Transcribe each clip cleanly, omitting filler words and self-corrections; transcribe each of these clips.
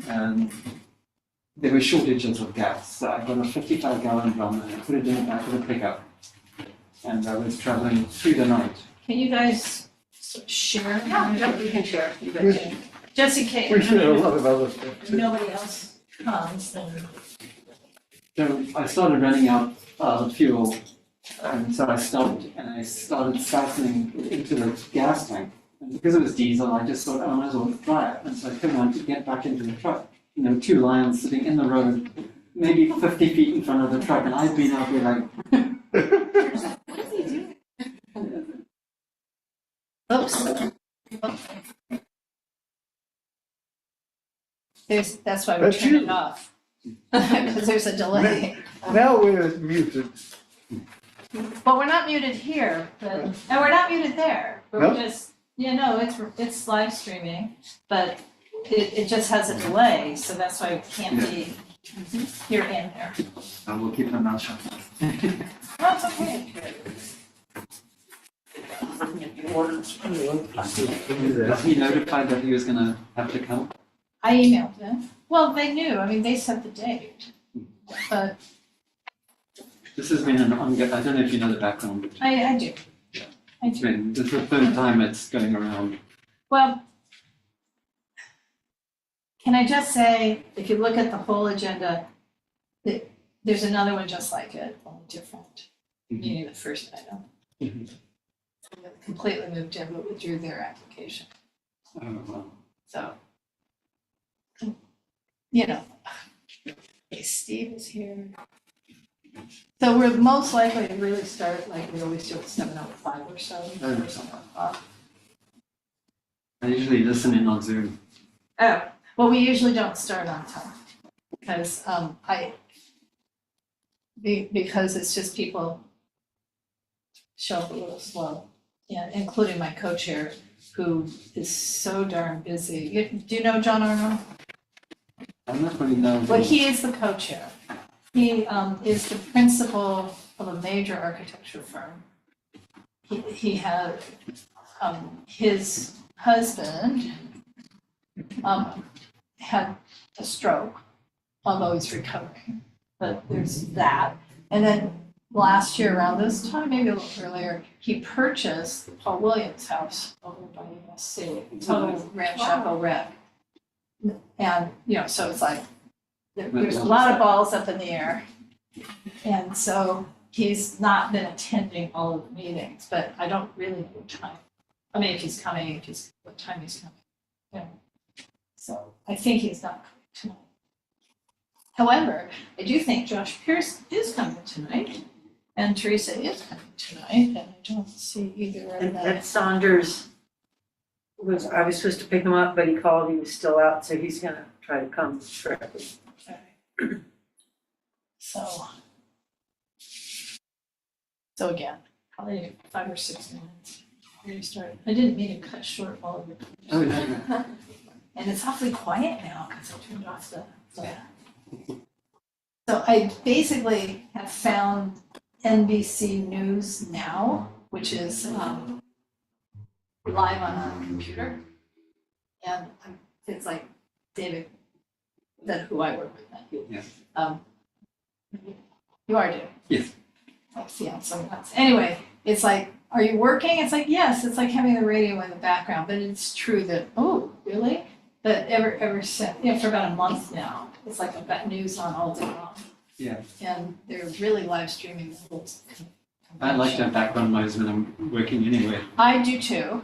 and there were shortages of gas. So I got a 55-gallon drum and I put it in the back of the pickup. And I was traveling through the night. Can you guys share? Yeah, we can share. Just in case. We share a lot of other stuff too. Nobody else comes, then. So I started running out of fuel, and so I stopped and I started cycling into the gas tank. And because it was diesel, I just thought, oh, I might as well try it. And so I came out to get back into the truck. And there were two lions sitting in the road, maybe 50 feet in front of the truck, and I'd been out there like. Oops. That's why we That's turned you. it off. Because there's a delay. Now we're muted. Well, we're not muted here, but, and we're not muted there. But No? we're just, it's live streaming, but it just has a delay, so that's why it can't be here and there. I will keep my mouth shut. That's okay. Was he notified that he was going to have to come? I emailed him. Well, they knew, I mean, they set the date. But This has been an ongoing, I don't know if you know the background. I do. I It's do. been, this is the third time it's going around. Well, can I just say, if you look at the whole agenda, there's another one just like it, only different. Meaning the first item. Mhm. Completely moved in, but withdrew their application. Oh, well. So, hey, Steve is here. So we're most likely to really start like we always do at 7:05 or so. Oh, I usually listen in on Zoom. Oh, well, we usually don't start on time because because it's just people show up a little slow. Yeah, including my co-chair, who is so darn busy. Do you know John Arnold? I'm not really know. Well, he is the co-chair. He is the principal of a major architecture firm. He had his husband had a stroke, although he's recovering. But there's that. And then last year around this time, maybe a little earlier, he purchased the Paul Williams house over by UNNC, total ramshackle wreck. And, so it's like, there's a lot of balls up in the air. And so he's not been attending all of the meetings, but I don't really know what time. I mean, if he's coming, what time he's coming. Yeah. So I think he's not coming tonight. However, I do think Josh Pierce is coming tonight, and Teresa is coming tonight, and I don't see either of And them. Ed Saunders I was supposed to pick him up, but he called, he was still out, so he's gonna try to come shortly. So again, probably 5 or 6 minutes. Where you start. I didn't mean to cut short all of it. Oh, yeah. And it's awfully quiet now because I turned off the. So I basically have found NBC News Now, which is live on a computer. And it's like David, who I work with, not you. Yes. You are David. Yes. Like, see, I'm so nuts. Anyway, it's like, are you working? It's like, yes, it's like having the radio in the background, but it's true that, oh, really? But ever since, for about a month now, it's like I've got news on all day long. Yeah. And they're really live streaming the whole convention. I like to have background noise when I'm working anyway. I do too.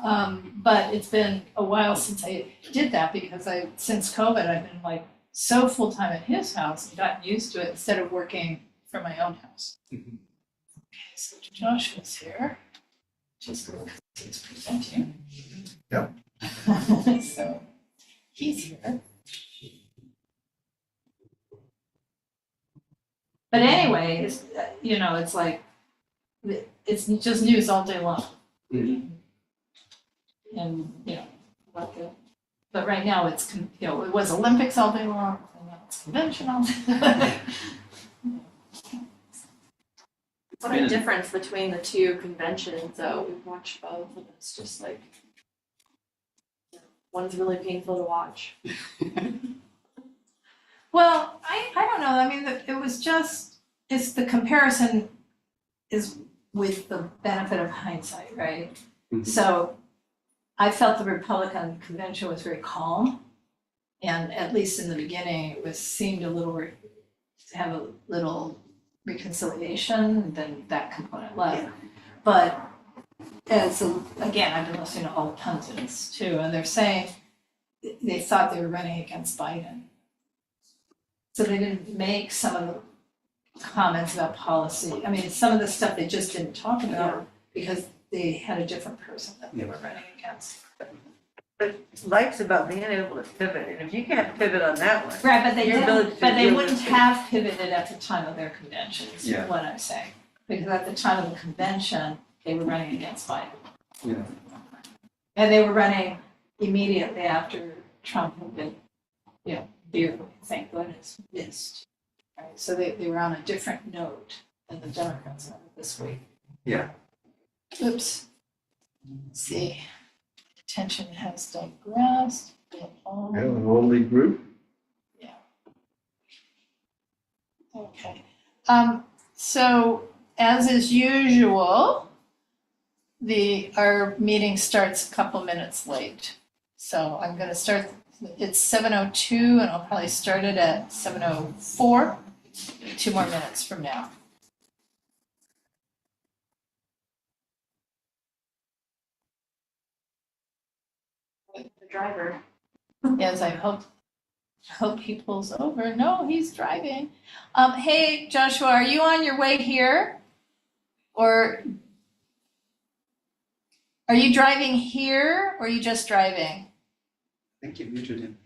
But it's been a while since I did that because since COVID, I've been like so full-time at his house and gotten used to it instead of working for my own house. Mhm. Okay, so Joshua's here. Just because he's presenting. Yep. So he's here. But anyway, it's like, it's just news all day long. Mhm. And, but right now it's, it was Olympics all day long, and now it's convention all day. What a difference between the two conventions, though. We've watched both, and it's just like one's really painful to watch. Well, I don't know, I mean, it was just, it's the comparison is with the benefit of hindsight, right? Mhm. So I felt the Republican convention was very calm. And at least in the beginning, it seemed a little, to have a little reconciliation, then that component left. But again, I've been listening to all the pundits too, and they're saying they thought they were running against Biden. So they didn't make some of the comments about policy. I mean, some of the stuff they just didn't talk about because they had a different person that they were running against. But life's about being able to pivot, and if you can't pivot on that one. Right, but they Your ability didn't, to but they deal wouldn't with it. have pivoted at the time of their convention, is Yeah. what I'm saying. Because at the time of the convention, they were running against Biden. Yeah. And they were running immediately after Trump had been, barely, thank goodness, missed. Right, so they were on a different note than the Democrats are this week. Yeah. Oops. Let's see. Attention has digressed. Yeah, an orderly group. Okay. So as is usual, our meeting starts a couple minutes late. So I'm gonna start, it's 7:02 and I'll probably start it at 7:04, 2 more minutes from now. The driver. Yes, I hope he pulls over. No, he's driving. Hey, Joshua, are you on your way here? Or are you driving here or are you just driving? I think you muted him.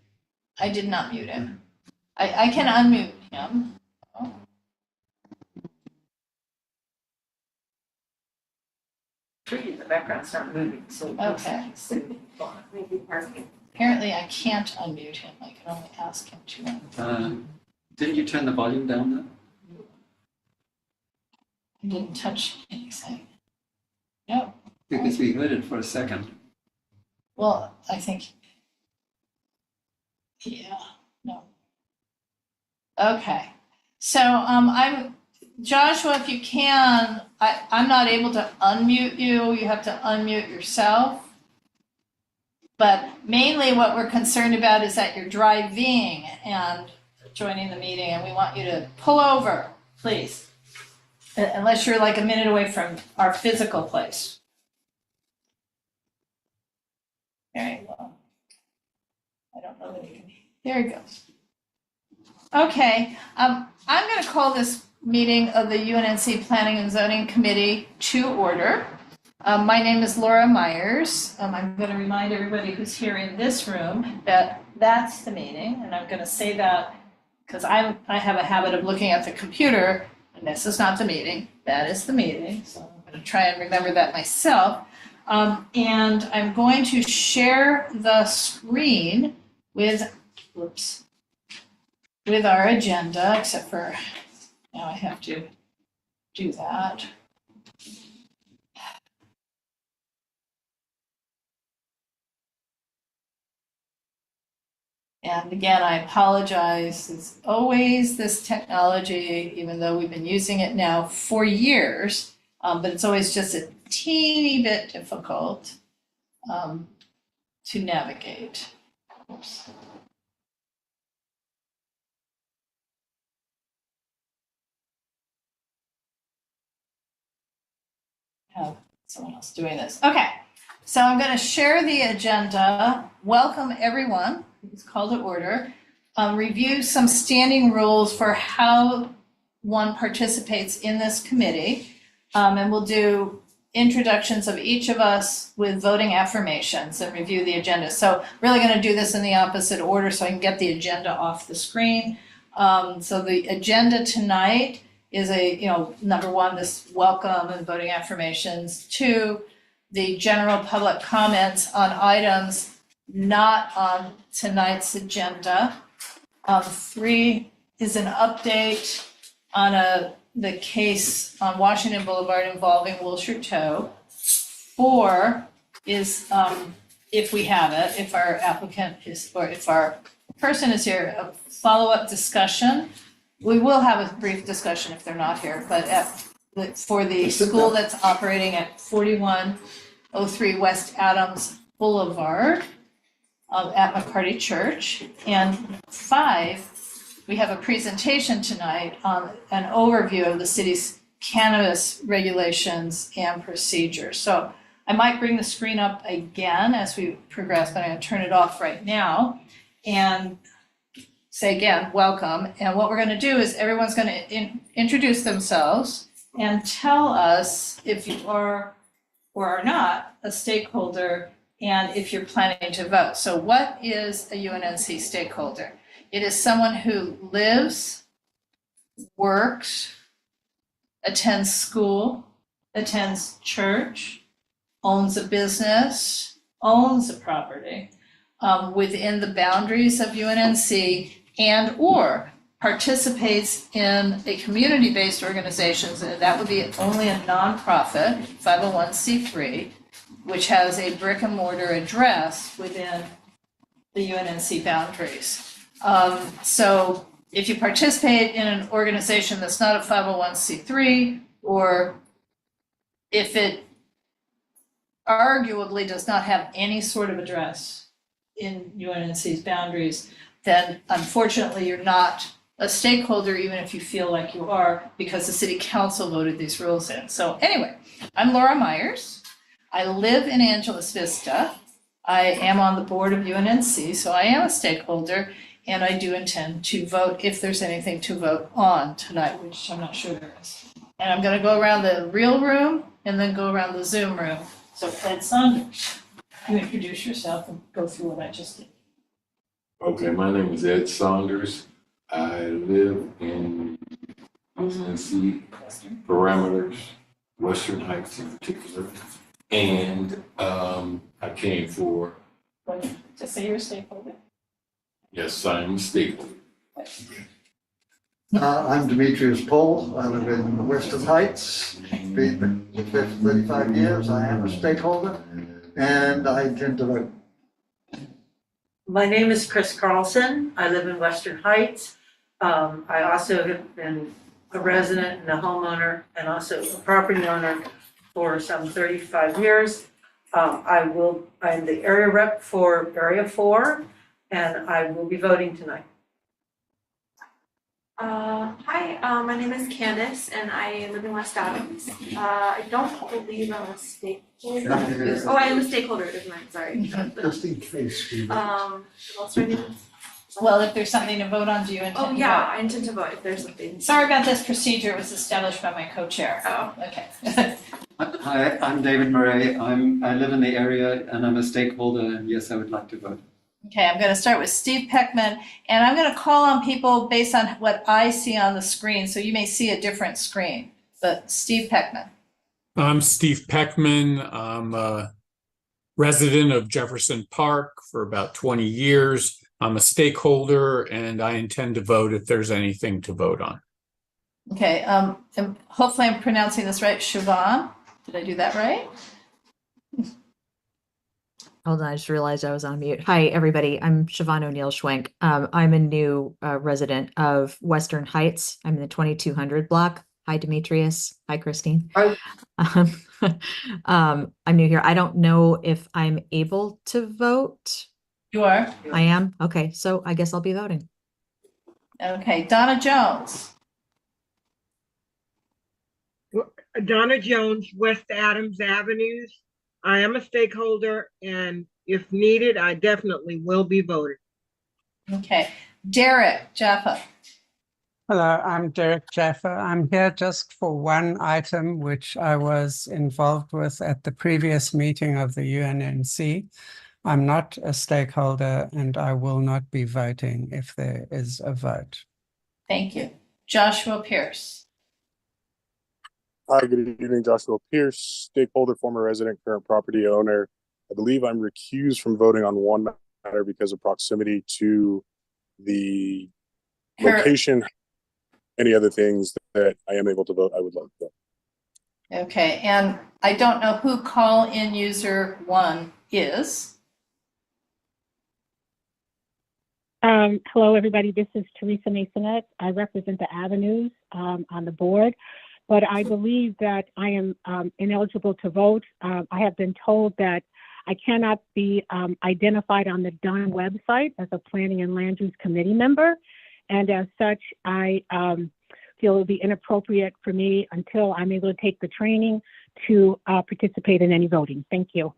I did not mute him. I can unmute him. Tree in the background's not moving, so. Okay. Maybe parking. Apparently I can't unmute him. I can only ask him to unmute. Didn't you turn the volume down then? I didn't touch anything. No. Because we heard it for a second. Well, I think, yeah, no. Okay. So Joshua, if you can, I'm not able to unmute you. You have to unmute yourself. But mainly what we're concerned about is that you're driving and joining the meeting, and we want you to pull over, please. Unless you're like a minute away from our physical place. Very well. I don't know that you can, there he goes. Okay, I'm gonna call this meeting of the UNNC Planning and Zoning Committee to order. My name is Laura Myers. I'm gonna remind everybody who's here in this room that that's the meeting, and I'm gonna say that because I have a habit of looking at the computer, and this is not the meeting, that is the meeting, so I'm gonna try and remember that myself. And I'm going to share the screen with our agenda, except for now I have to do that. And again, I apologize, as always, this technology, even though we've been using it now for years, but it's always just a teeny bit difficult to navigate. Oops. Have someone else doing this. Okay, so I'm going to share the agenda. Welcome everyone. It's called to order. Review some standing rules for how one participates in this committee. And we'll do introductions of each of us with voting affirmations and review the agenda. So really going to do this in the opposite order so I can get the agenda off the screen. So the agenda tonight is number one, this welcome and voting affirmations. 2, the general public comments on items not on tonight's agenda. 3 is an update on the case on Washington Boulevard involving Wilshire Toe. 4 is if we have it, if our applicant is, or if our person is here, a follow-up discussion. We will have a brief discussion if they're not here, but for the school that's operating at 4103 West Adams Boulevard at McCarty Church. And 5, we have a presentation tonight on an overview of the city's cannabis regulations and procedures. So I might bring the screen up again as we progress, but I'm going to turn it off right now and say again, welcome. And what we're going to do is everyone's going to introduce themselves and tell us if you are or are not a stakeholder and if you're planning to vote. So what is a UNNC stakeholder? It is someone who lives, works, attends school, attends church, owns a business, owns a property within the boundaries of UNNC and or participates in a community-based organizations, and that would be only a nonprofit, 501c3, which has a brick and mortar address within the UNNC boundaries. So if you participate in an organization that's not a 501c3, or if it arguably does not have any sort of address in UNNC's boundaries, then unfortunately you're not a stakeholder, even if you feel like you are, because the city council voted these rules in. So anyway, I'm Laura Myers. I live in Angeles Vista. I am on the board of UNNC, so I am a stakeholder, and I do intend to vote if there's anything to vote on tonight, which I'm not sure there is. And I'm going to go around the real room and then go around the Zoom room. So Ed Saunders, you introduce yourself and go through what I just did. Okay, my name is Ed Saunders. I live in UNNC parameters, Western Heights in particular. And I came for, Just say you're a stakeholder. yes, I'm a stakeholder. I'm Demetrius Paul. I live in Western Heights. Been for 35 years. I am a stakeholder and I intend to vote. My name is Chris Carlson. I live in Western Heights. I also have been a resident and a homeowner and also a property owner for some 35 years. I'm the area rep for Area 4, and I will be voting tonight. Hi, my name is Candace and I live in West Adams. I don't believe I'm a stakeholder. Oh, I am a stakeholder, isn't I? Sorry. Just in case we vote. What else do I need? Well, if there's something to vote on, do you intend to vote? Oh, yeah, I intend to vote if there's something. Sorry about this procedure. It was established by my co-chair. Oh. Okay. Hi, I'm David Murray. I live in the area and I'm a stakeholder, and yes, I would like to vote. Okay, I'm going to start with Steve Peckman, and I'm going to call on people based on what I see on the screen. So you may see a different screen, but Steve Peckman. I'm Steve Peckman. I'm a resident of Jefferson Park for about 20 years. I'm a stakeholder and I intend to vote if there's anything to vote on. Okay, and hopefully I'm pronouncing this right. Siobhan, did I do that right? Hold on, I just realized I was on mute. Hi, everybody. I'm Siobhan O'Neill Schwenk. I'm a new resident of Western Heights. I'm in the 2200 block. Hi, Demetrius. Hi, Christine. Hi. I'm new here. I don't know if I'm able to vote. You are? I am? Okay, so I guess I'll be voting. Okay, Donna Jones. Donna Jones, West Adams Avenues. I am a stakeholder, and if needed, I definitely will be voting. Okay, Derek Jaffa. Hello, I'm Derek Jaffa. I'm here just for one item which I was involved with at the previous meeting of the UNNC. I'm not a stakeholder and I will not be voting if there is a vote. Thank you. Joshua Pierce. Hi, good evening, Joshua Pierce, stakeholder, former resident, current property owner. I believe I'm recused from voting on one matter because of proximity to the location. Any other things that I am able to vote, I would love to vote. Okay, and I don't know who call-in user 1 is. Hello, everybody. This is Teresa Masonette. I represent the Avenues on the board, but I believe that I am ineligible to vote. I have been told that I cannot be identified on the Dunn website as a Planning and Land Use Committee member, and as such, I feel it would be inappropriate for me until I'm able to take the training to participate in any voting. Thank you.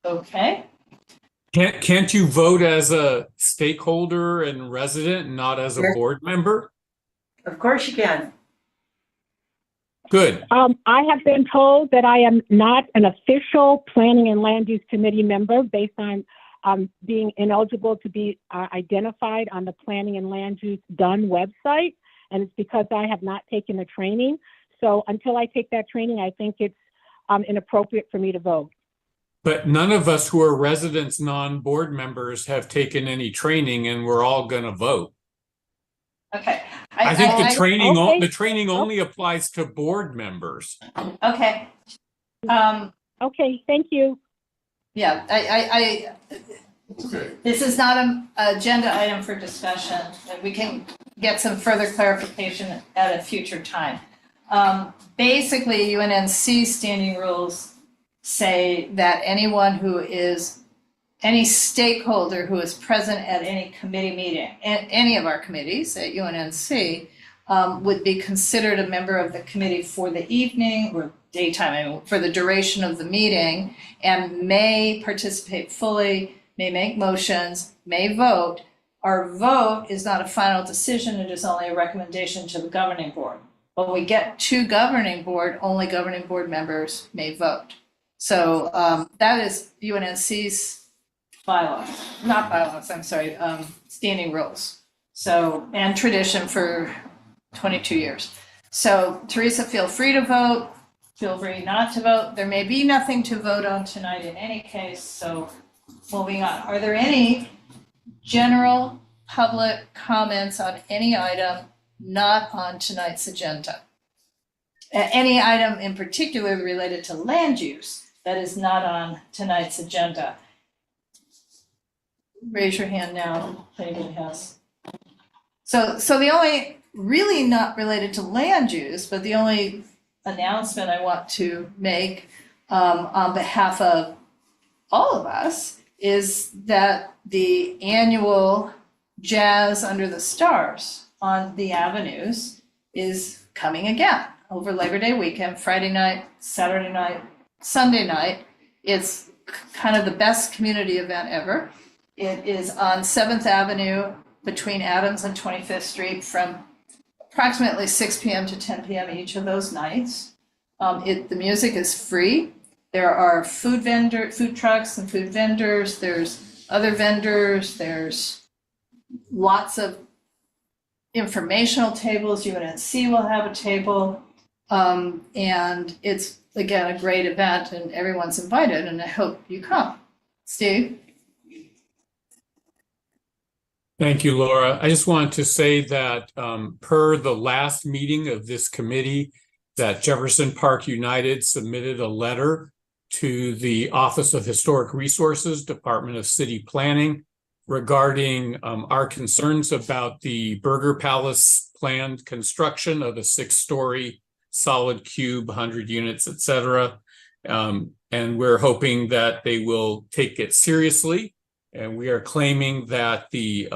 Okay. Can't you vote as a stakeholder and resident, and not as a Sure. board member? Of course you can. Good. I have been told that I am not an official Planning and Land Use Committee member based on being ineligible to be identified on the Planning and Land Use Dunn website, and it's because I have not taken the training. So until I take that training, I think it's inappropriate for me to vote. But none of us who are residents, non-board members, have taken any training, and we're all going to vote. Okay. I think the okay. training only applies to board members. Okay. Okay, thank you. Yeah, Okay. this is not an agenda item for discussion. We can get some further clarification at a future time. Basically, UNNC standing rules say that any stakeholder who is present at any committee meeting, any of our committees at UNNC, would be considered a member of the committee for the evening or daytime, I mean, for the duration of the meeting, and may participate fully, may make motions, may vote. Our vote is not a final decision, it is only a recommendation to the governing board. When we get to governing board, only governing board members may vote. So that is UNNC's bylaws, not bylaws, I'm sorry, standing rules. So, and tradition for 22 years. So Teresa, feel free to vote, feel free not to vote. There may be nothing to vote on tonight in any case, so moving on. Are there any general public comments on any item not on tonight's agenda? Any item in particular related to land use that is not on tonight's agenda? Raise your hand now if anybody has. So the only, really not related to land use, but the only announcement I want to make on behalf of all of us is that the annual Jazz Under the Stars on the Avenues is coming again over Labor Day weekend, Friday night, Saturday night, Sunday night. It's kind of the best community event ever. It is on 7th Avenue between Adams and 25th Street from approximately 6 p.m. to 10 p.m. each of those nights. The music is free. There are food trucks and food vendors. There's other vendors. There's lots of informational tables. UNNC will have a table. And it's, again, a great event and everyone's invited and I hope you come. Steve? Thank you, Laura. I just wanted to say that per the last meeting of this committee, that Jefferson Park United submitted a letter to the Office of Historic Resources, Department of City Planning, regarding our concerns about the Burger Palace planned construction of a 6-story solid cube, 100 units, et cetera. And we're hoping that they will take it seriously. And we are claiming that the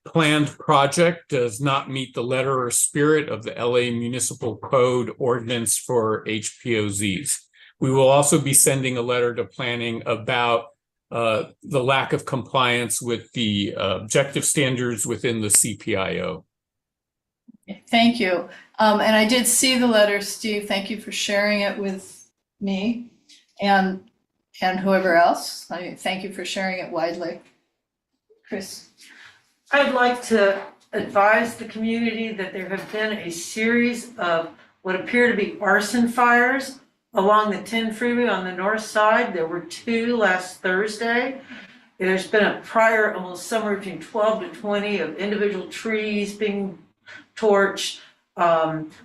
planned project does not meet the letter or spirit of the LA Municipal Code ordinance for HPOZs. We will also be sending a letter to planning about the lack of compliance with the objective standards within the CPIO. Thank you. And I did see the letter, Steve. Thank you for sharing it with me and whoever else. I mean, thank you for sharing it widely. Chris? I'd like to advise the community that there have been a series of what appear to be arson fires along the 10 freeway on the north side. There were 2 last Thursday. There's been a prior almost somewhere between 12 to 20 of individual trees being torched,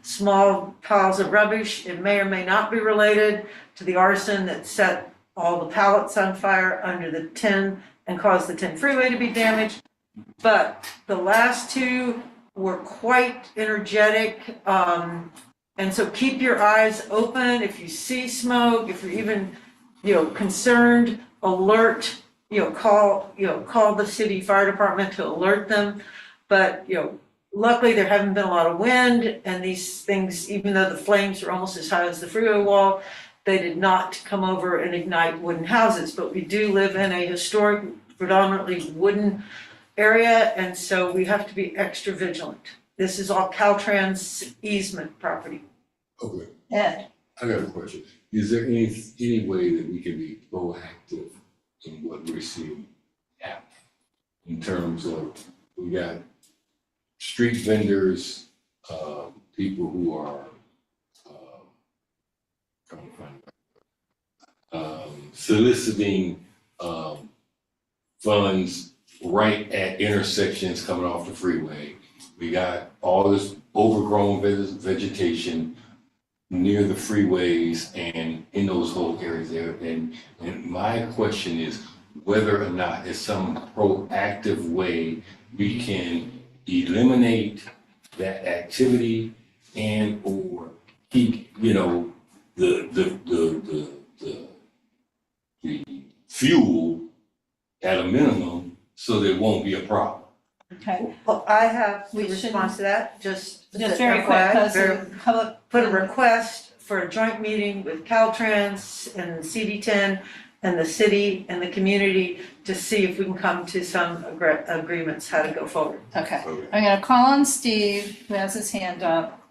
small piles of rubbish. It may or may not be related to the arson that set all the pallets on fire under the 10 and caused the 10 freeway to be damaged. But the last two were quite energetic. And so keep your eyes open. If you see smoke, if you're even, concerned, alert, call the city fire department to alert them. But, luckily there haven't been a lot of wind, and these things, even though the flames are almost as high as the freeway wall, they did not come over and ignite wooden houses. But we do live in a historic, predominantly wooden area, and so we have to be extra vigilant. This is all Caltrans easement property. Okay, Ed, I got a question. Is there any way that we can be proactive in what we're seeing happen? In terms of, we got street vendors, people who are, trying to find, soliciting, funds right at intersections coming off the freeway. We got all this overgrown vegetation near the freeways and in those whole areas there. And my question is whether or not there's some proactive way we can eliminate that activity and or keep, the fuel at a minimum so there won't be a problem. okay, Well, I have We the response to that, just very quick, FYI, because very- the public. put a request for a joint meeting with Caltrans and CD10 and the city and the community to see if we can come to some agreements how to go forward. Okay, Okay. I'm gonna call on Steve, who has his hand up.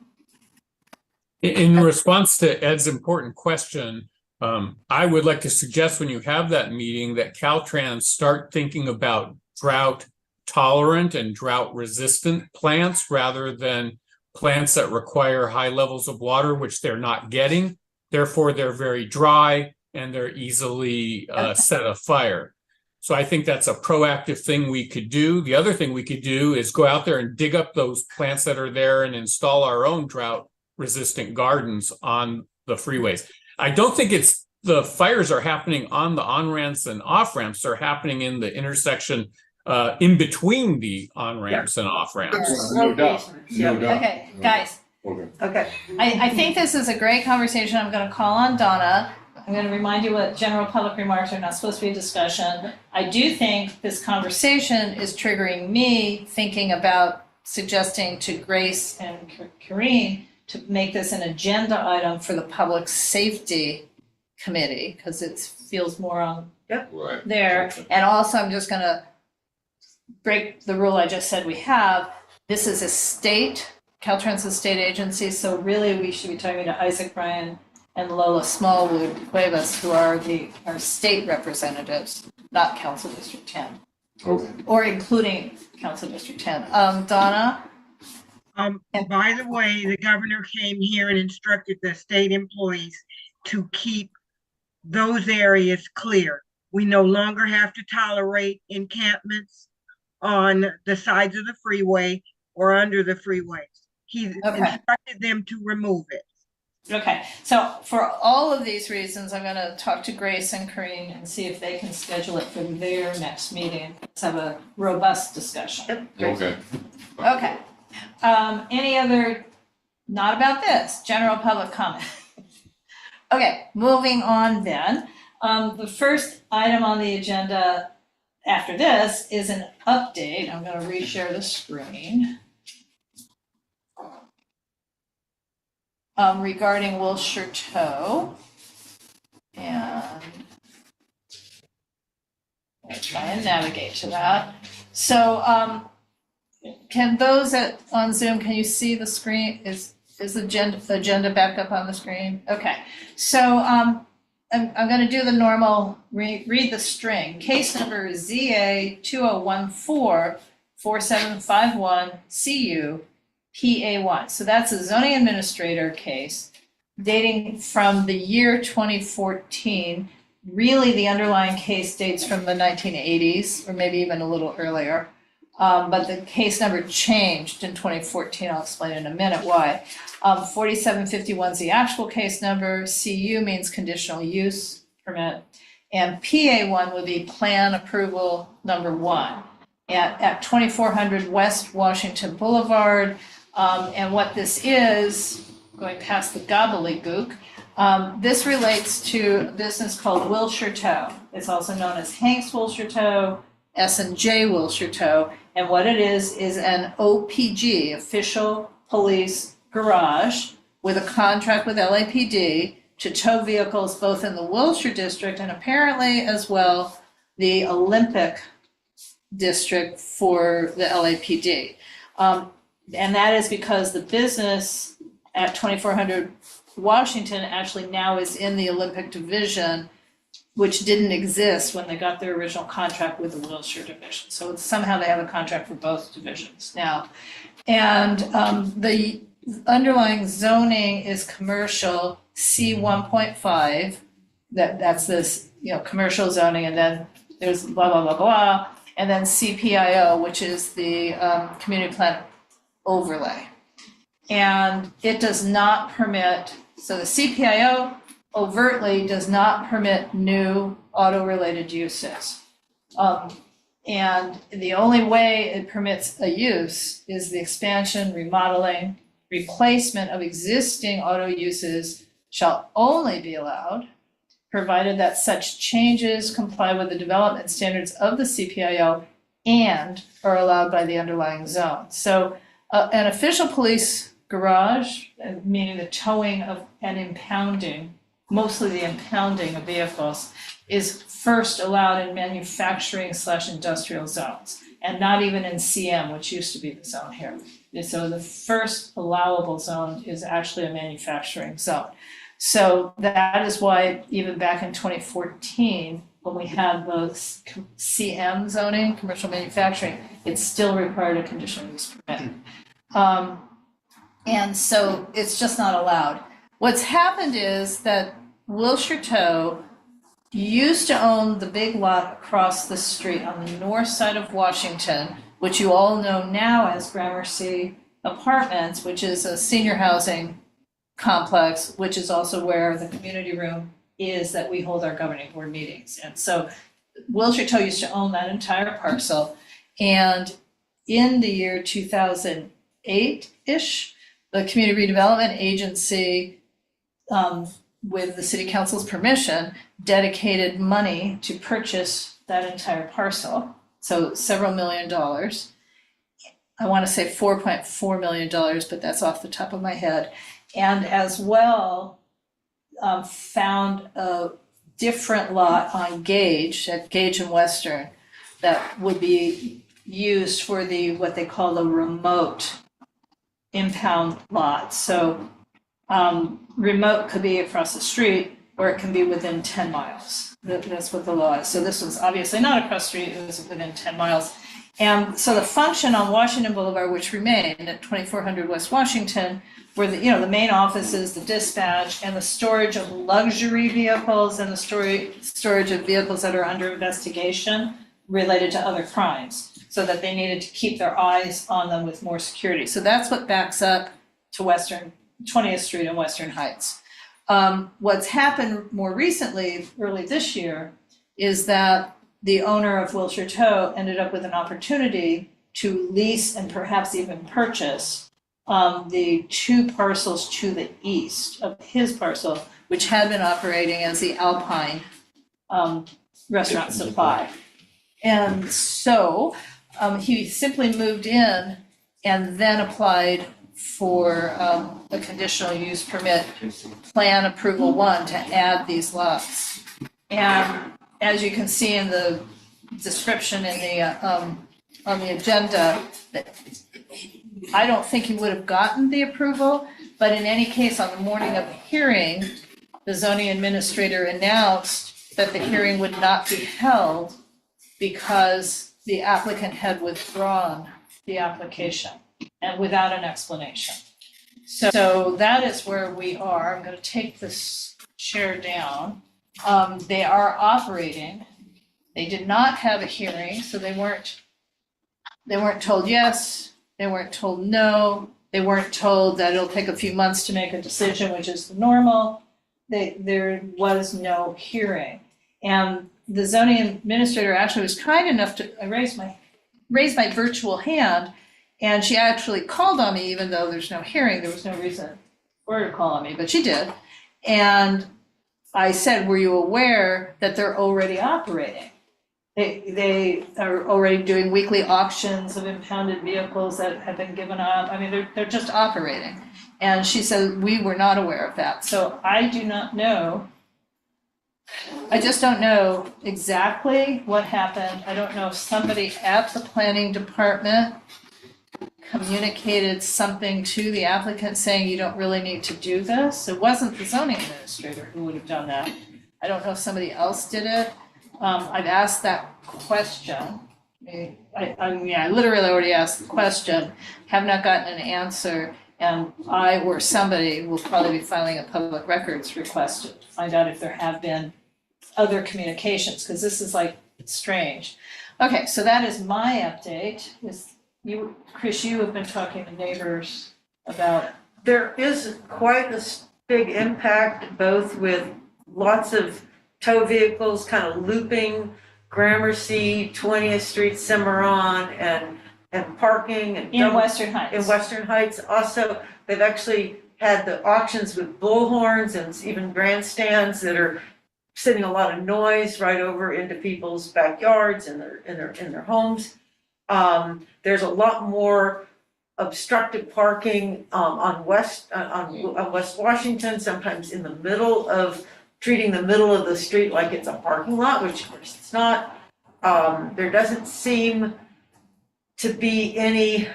In response to Ed's important question, I would like to suggest when you have that meeting that Caltrans start thinking about drought tolerant and drought resistant plants rather than plants that require high levels of water, which they're not getting. Therefore, they're very dry and they're easily set afire. So I think that's a proactive thing we could do. The other thing we could do is go out there and dig up those plants that are there and install our own drought resistant gardens on the freeways. I don't think it's the fires are happening on the on-ramps and off-ramps. They're happening in the intersection in between the on-ramps and off-ramps. No doubt, no Yeah. doubt. Okay, guys, Okay. Okay, I think this is a great conversation. I'm gonna call on Donna. I'm gonna remind you what general public remarks are not supposed to be a discussion. I do think this conversation is triggering me thinking about suggesting to Grace and Karine to make this an agenda item for the Public Safety Committee, because it feels more on Right. there. And also, I'm just gonna break the rule I just said we have. This is a state, Caltrans is a state agency, so really we should be talking to Isaac Bryan and Lola Smallwood Cuevas, who are our state representatives, not Council District 10, Okay. or including Council District 10. Donna? By the way, the governor came here and instructed the state employees to keep those areas clear. We no longer have to tolerate encampments on the sides of the freeway or under the freeways. He instructed them to remove it. Okay, so for all of these reasons, I'm gonna talk to Grace and Karine and see if they can schedule it for their next meeting. Let's have a robust discussion. Okay. Okay. Any other, not about this, general public comment? Okay, moving on then. The first item on the agenda after this is an update. I'm gonna reshare the screen. Regarding Wilshire Toe. And I'll try and navigate to that. So, can those on Zoom, can you see the screen? Is the agenda back up on the screen? Okay, so I'm gonna do the normal, read the string. Case number is ZA 2014-4751 CU PA1. So that's a zoning administrator case dating from the year 2014. Really, the underlying case dates from the 1980s, or maybe even a little earlier. But the case number changed in 2014. I'll explain in a minute why. 4751 is the actual case number. CU means conditional use permit. And PA1 would be plan approval number 1 at 2400 West Washington Boulevard. And what this is, going past the gobbledygook, this relates to a business called Wilshire Tow. It's also known as Hanks Wilshire Tow, S&J Wilshire Tow. And what it is an OPG, Official Police Garage, with a contract with LAPD to tow vehicles both in the Wilshire District and apparently as well the Olympic District for the LAPD. And that is because the business at 2400 Washington actually now is in the Olympic Division, which didn't exist when they got their original contract with the Wilshire Division. So somehow they have a contract for both divisions now. And the underlying zoning is commercial C 1.5. That's this, commercial zoning, and then there's blah, blah, blah, blah. And then CPIO, which is the community plan overlay. And it does not permit, so the CPIO overtly does not permit new auto-related uses. And the only way it permits a use is the expansion, remodeling, replacement of existing auto uses shall only be allowed, provided that such changes comply with the development standards of the CPIO and are allowed by the underlying zone. So an official police garage, meaning the towing of and impounding, mostly the impounding of vehicles, is first allowed in manufacturing/industrial zones, and not even in CM, which used to be the zone here. So the first allowable zone is actually a manufacturing zone. So that is why even back in 2014, when we had the CM zoning, commercial manufacturing, it still required a conditional use permit. And so it's just not allowed. What's happened is that Wilshire Tow used to own the big lot across the street on the north side of Washington, which you all know now as Gramercy Apartments, which is a senior housing complex, which is also where the community room is that we hold our governing board meetings. And so Wilshire Tow used to own that entire parcel. And in the year 2008-ish, the Community Redevelopment Agency, with the city council's permission, dedicated money to purchase that entire parcel. So several $1 million. I want to say $4.4 million, but that's off the top of my head. And as well, found a different lot on Gage, at Gage and Western, that would be used for the, what they call the remote impound lot. So remote could be across the street, or it can be within 10 miles. That's what the law is. So this was obviously not across the street, it was within 10 miles. And so the function on Washington Boulevard, which remained at 2400 West Washington, were the main offices, the dispatch, and the storage of luxury vehicles, and the storage of vehicles that are under investigation related to other crimes, so that they needed to keep their eyes on them with more security. So that's what backs up to 20th Street and Western Heights. What's happened more recently, early this year, is that the owner of Wilshire Tow ended up with an opportunity to lease and perhaps even purchase the two parcels to the east of his parcel, which had been operating as the Alpine Restaurant Supply. And so he simply moved in and then applied for a conditional use permit, plan approval 1, to add these lots. And as you can see in the description in the on the agenda, I don't think he would have gotten the approval, but in any case, on the morning of the hearing, the zoning administrator announced that the hearing would not be held because the applicant had withdrawn the application and without an explanation. So that is where we are. I'm going to take this chair down. They are operating. They did not have a hearing, so they weren't told yes, they weren't told no, they weren't told that it'll take a few months to make a decision, which is normal. There was no hearing. And the zoning administrator actually was kind enough to, I raised my virtual hand, and she actually called on me, even though there's no hearing, there was no reason for her to call on me, but she did. And I said, were you aware that they're already operating? They are already doing weekly auctions of impounded vehicles that have been given up. I mean, they're just operating. And she said, we were not aware of that. So I do not know. I just don't know exactly what happened. I don't know if somebody at the planning department communicated something to the applicant saying you don't really need to do this. It wasn't the zoning administrator who would have done that. I don't know if somebody else did it. I've asked that question. I literally already asked the question, have not gotten an answer, and I or somebody will probably be filing a public records request to find out if there have been other communications, because this is like strange. Okay, so that is my update. You, Chris, you have been talking to neighbors about. There is quite a big impact, both with lots of tow vehicles kind of looping Gramercy, 20th Street, Cimarron, and parking and In Western Heights. In Western Heights. Also, they've actually had the auctions with bullhorns and even grandstands that are sending a lot of noise right over into people's backyards and their homes. There's a lot more obstructed parking on West Washington, sometimes in the middle of, treating the middle of the street like it's a parking lot, which of course it's not. There doesn't seem to be any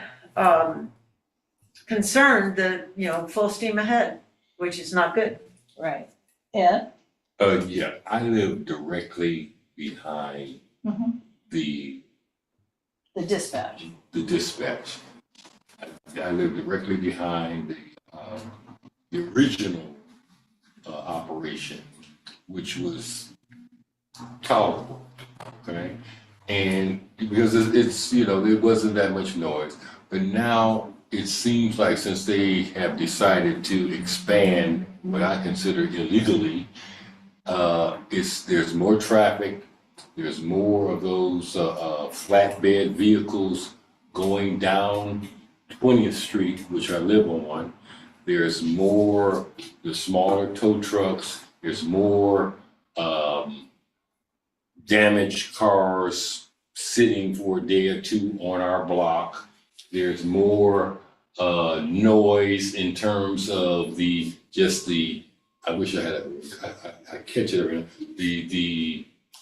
concern that, full steam ahead, which is not good. Right. Ed? Yeah, I live directly behind the dispatch. The dispatch. I live directly behind the original operation, which was tolerable, okay? And because it's there wasn't that much noise, but now it seems like since they have decided to expand what I consider illegally, there's more traffic, there's more of those flatbed vehicles going down 20th Street, which I live on. There's more, the smaller tow trucks, there's more damaged cars sitting for a day or two on our block. There's more noise in terms of I wish I had I catch it around.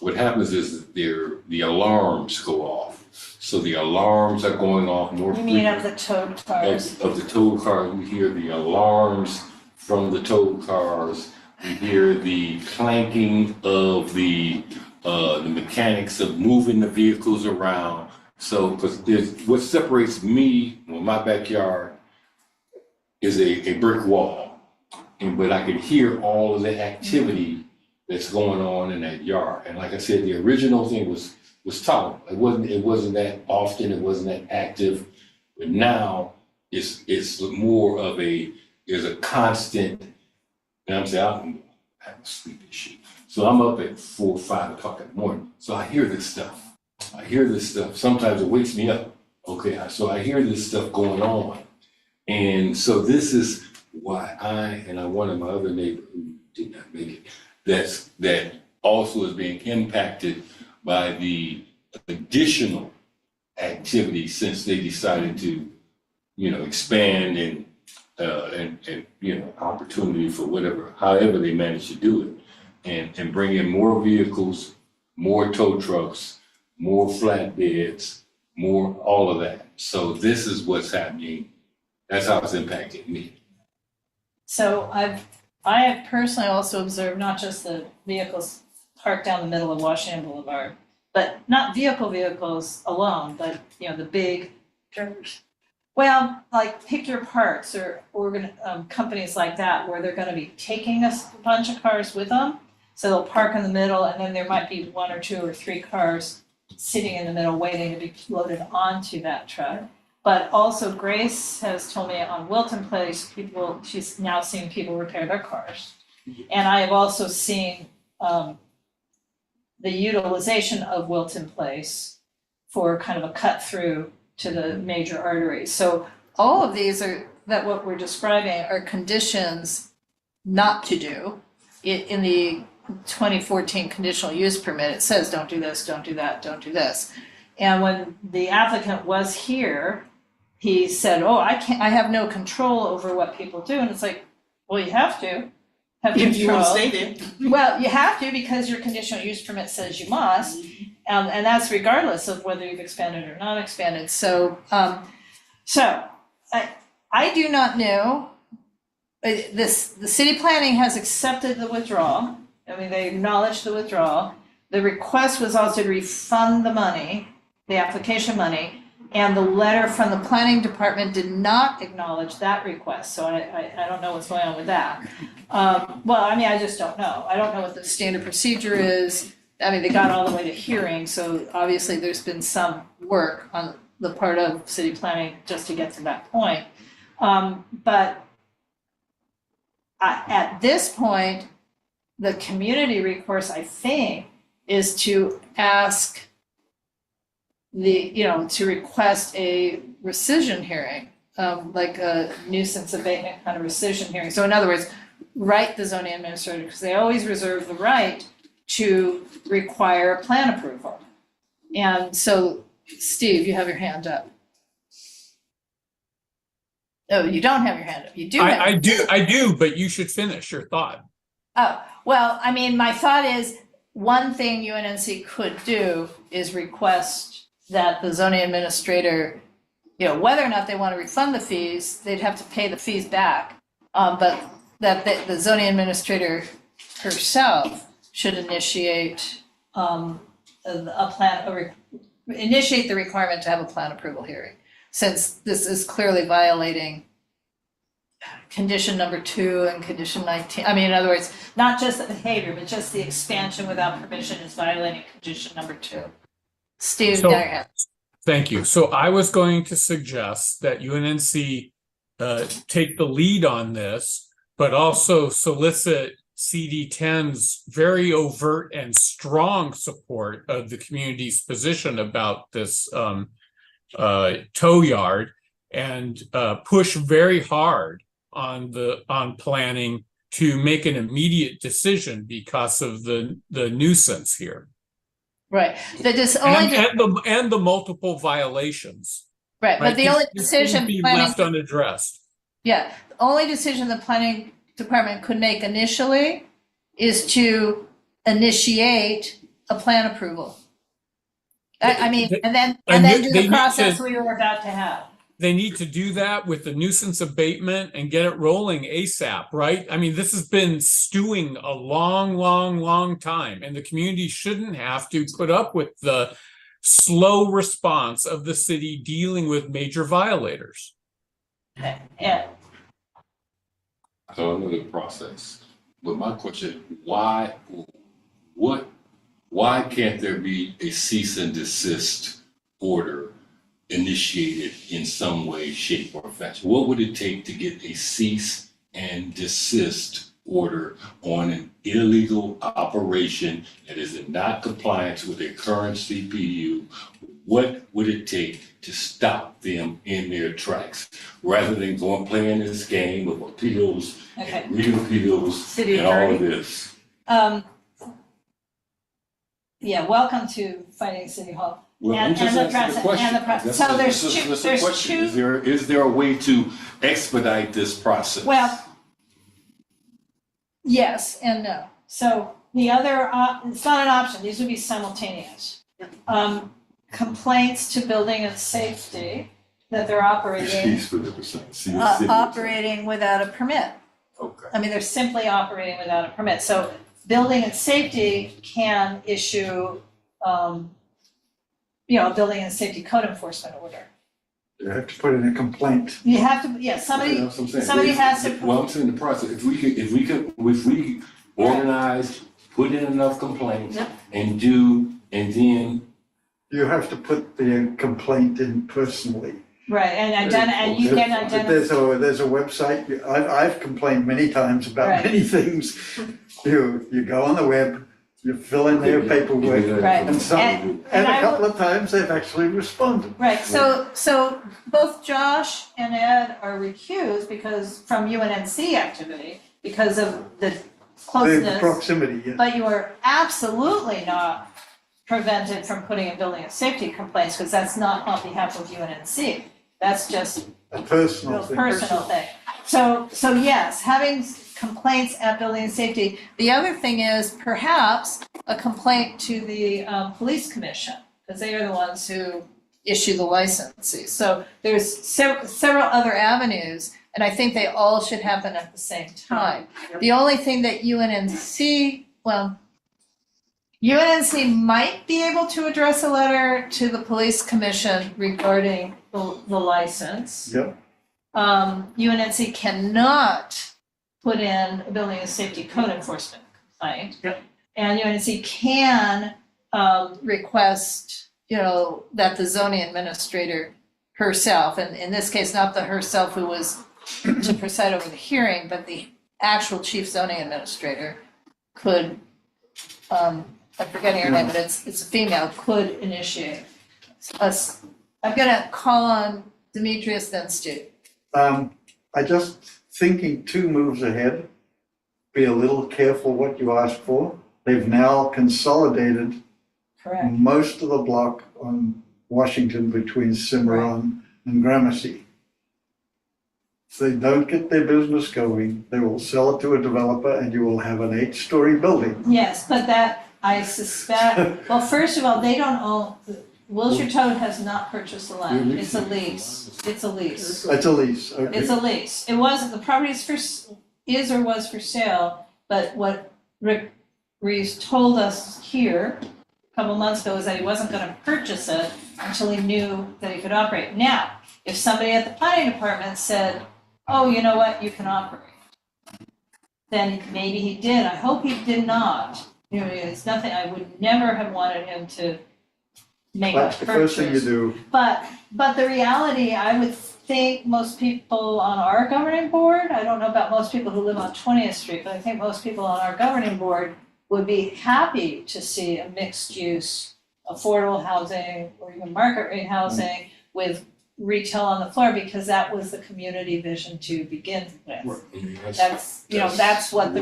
What happens is that the alarms go off. So the alarms are going off more frequently. You mean of the towed cars? Of the towed cars, we hear the alarms from the towed cars. We hear the clanking of the mechanics of moving the vehicles around. So, because what separates me, my backyard, is a brick wall. But I can hear all of the activity that's going on in that yard. And like I said, the original thing was tolerable. It wasn't that often, it wasn't that active, but now it's more of there's a constant, and I'm saying I have a sleep issue. So I'm up at 4 or 5 o'clock in the morning. So I hear this stuff. Sometimes it wakes me up. Okay, so I hear this stuff going on. And so this is why one of my other neighbors who did not make it, that also is being impacted by the additional activity since they decided to, expand and opportunity for however they managed to do it, and bring in more vehicles, more tow trucks, more flatbeds, more all of that. So this is what's happening. That's how it's impacting me. So I have personally also observed not just the vehicles parked down the middle of Washington Boulevard, but not vehicles alone, but the big Trailers. Well, like Pick Your Parts or companies like that, where they're going to be taking a bunch of cars with them. So they'll park in the middle, and then there might be 1 or 2 or 3 cars sitting in the middle waiting to be loaded onto that truck. But also Grace has told me on Wilton Place, she's now seeing people repair their cars. And I have also seen the utilization of Wilton Place for kind of a cut through to the major arteries. So all of these are, that what we're describing are conditions not to do. In the 2014 conditional use permit, it says, don't do this, don't do that, don't do this. And when the applicant was here, he said, oh, I have no control over what people do. And it's like, well, you have to have control. If you want to stay there. Well, you have to because your conditional use permit says you must. And that's regardless of whether you've expanded or not expanded. So, I do not know. The city planning has accepted the withdrawal. I mean, they acknowledged the withdrawal. The request was also to refund the money, the application money, and the letter from the planning department did not acknowledge that request. So I don't know what's going on with that. Well, I mean, I just don't know. I don't know what the standard procedure is. I mean, they got all the way to hearing, so obviously there's been some work on the part of city planning just to get to that point. But at this point, the community recourse, I think, is to ask to request a rescission hearing, like a nuisance abatement kind of rescission hearing. So in other words, write the zoning administrator, because they always reserve the right to require a plan approval. And so, Steve, you have your hand up. No, you don't have your hand up. You do. I do, but you should finish your thought. Oh, well, I mean, my thought is one thing UNNC could do is request that the zoning administrator, whether or not they want to refund the fees, they'd have to pay the fees back. But that the zoning administrator herself should initiate initiate the requirement to have a plan approval hearing, since this is clearly violating condition number 2 and condition 19. I mean, in other words, not just the behavior, but just the expansion without permission is violating condition number 2. Steve, So- go ahead. Thank you. So I was going to suggest that UNNC take the lead on this, but also solicit CD10's very overt and strong support of the community's position about this tow yard, and push very hard on planning to make an immediate decision because of the nuisance here. Right. And the multiple violations. Right, but the only This decision shouldn't be planning, left unaddressed. the only decision the planning department could make initially is to initiate a plan approval. I mean, and then do they the need process to- we were about to have. They need to do that with the nuisance abatement and get it rolling ASAP, right? I mean, this has been stewing a long time, and the community shouldn't have to put up with the slow response of the city dealing with major violators. Yeah. I don't know the process, but my question, why can't there be a cease and desist order initiated in some way, shape, or fashion? What would it take to get a cease and desist order on an illegal operation that is in not compliance with a current CPU? What would it take to stop them in their tracks, rather than going playing this game of appeals Okay. and reappeals City and all of attorney. this? Welcome to Fighting City Hall. Well, I'm And just the asking the process- question. and the process. That's So a- there's that's a- two- that's a there's question. two- Is there a way to expedite this process? Well, yes and no. So the other, it's not an option, these would be simultaneous. Complaints to building and safety that they're operating, Excuse for the percent. See, the city- operating without a permit. Okay. I mean, they're simply operating without a permit. So building and safety can issue, a building and safety code enforcement order. You have to put in a complaint. You have to, somebody, That's what I'm saying. somebody has to. Well, I'm saying the process, if we organize, put in enough complaints Yep. and then, You have to put the complaint in personally. Right, and you can identify. There's a website, I've complained many times about Right. many things. You go on the web, You fill in their paperwork, Right. and some, And and a I couple of times they've actually responded. Right, so both Josh and Ed are recused because, from UNNC activity, because of the The closeness. proximity, yes. But you are absolutely not prevented from putting in building and safety complaints, because that's not on behalf of UNNC. That's just A personal a thing. personal thing. So yes, having complaints at building and safety. The other thing is perhaps a complaint to the police commission, because they are the ones who issue the licenses. So there's several other avenues, and I think they all should happen at the same time. The only thing that UNNC might be able to address a letter to the police commission regarding the license. Yep. UNNC cannot put in a building and safety code enforcement complaint. Yep. And UNNC can request, that the zoning administrator herself, and in this case, not the herself who was to preside over the hearing, but the actual chief zoning administrator could, I'm forgetting her name, but it's a female, could initiate. I'm gonna call on Demetrius, then Stu. I just thinking 2 moves ahead, be a little careful what you ask for. They've now consolidated Correct. most of the block on Washington between Cimarron and Gramercy. If they don't get their business going, they will sell it to a developer and you will have an 8-story building. Yes, but that, I suspect, well, first of all, they don't own, Wilshire Toad has not purchased the land. It's a lease. It's a lease. It's a lease, okay. It's a lease. It was, the property is or was for sale, but what Rick Reeves told us here a couple months ago is that he wasn't gonna purchase it until he knew that he could operate. Now, if somebody at the planning department said, oh, you know what, you can operate, then maybe he did. I hope he did not. It's nothing, I would never have wanted him to make a That's purchase. the first thing you do. But the reality, I would think most people on our governing board, I don't know about most people who live on 20th Street, but I think most people on our governing board would be happy to see a mixed use, affordable housing, or even market rate housing with retail on the floor, because that was the community vision to begin with. That's what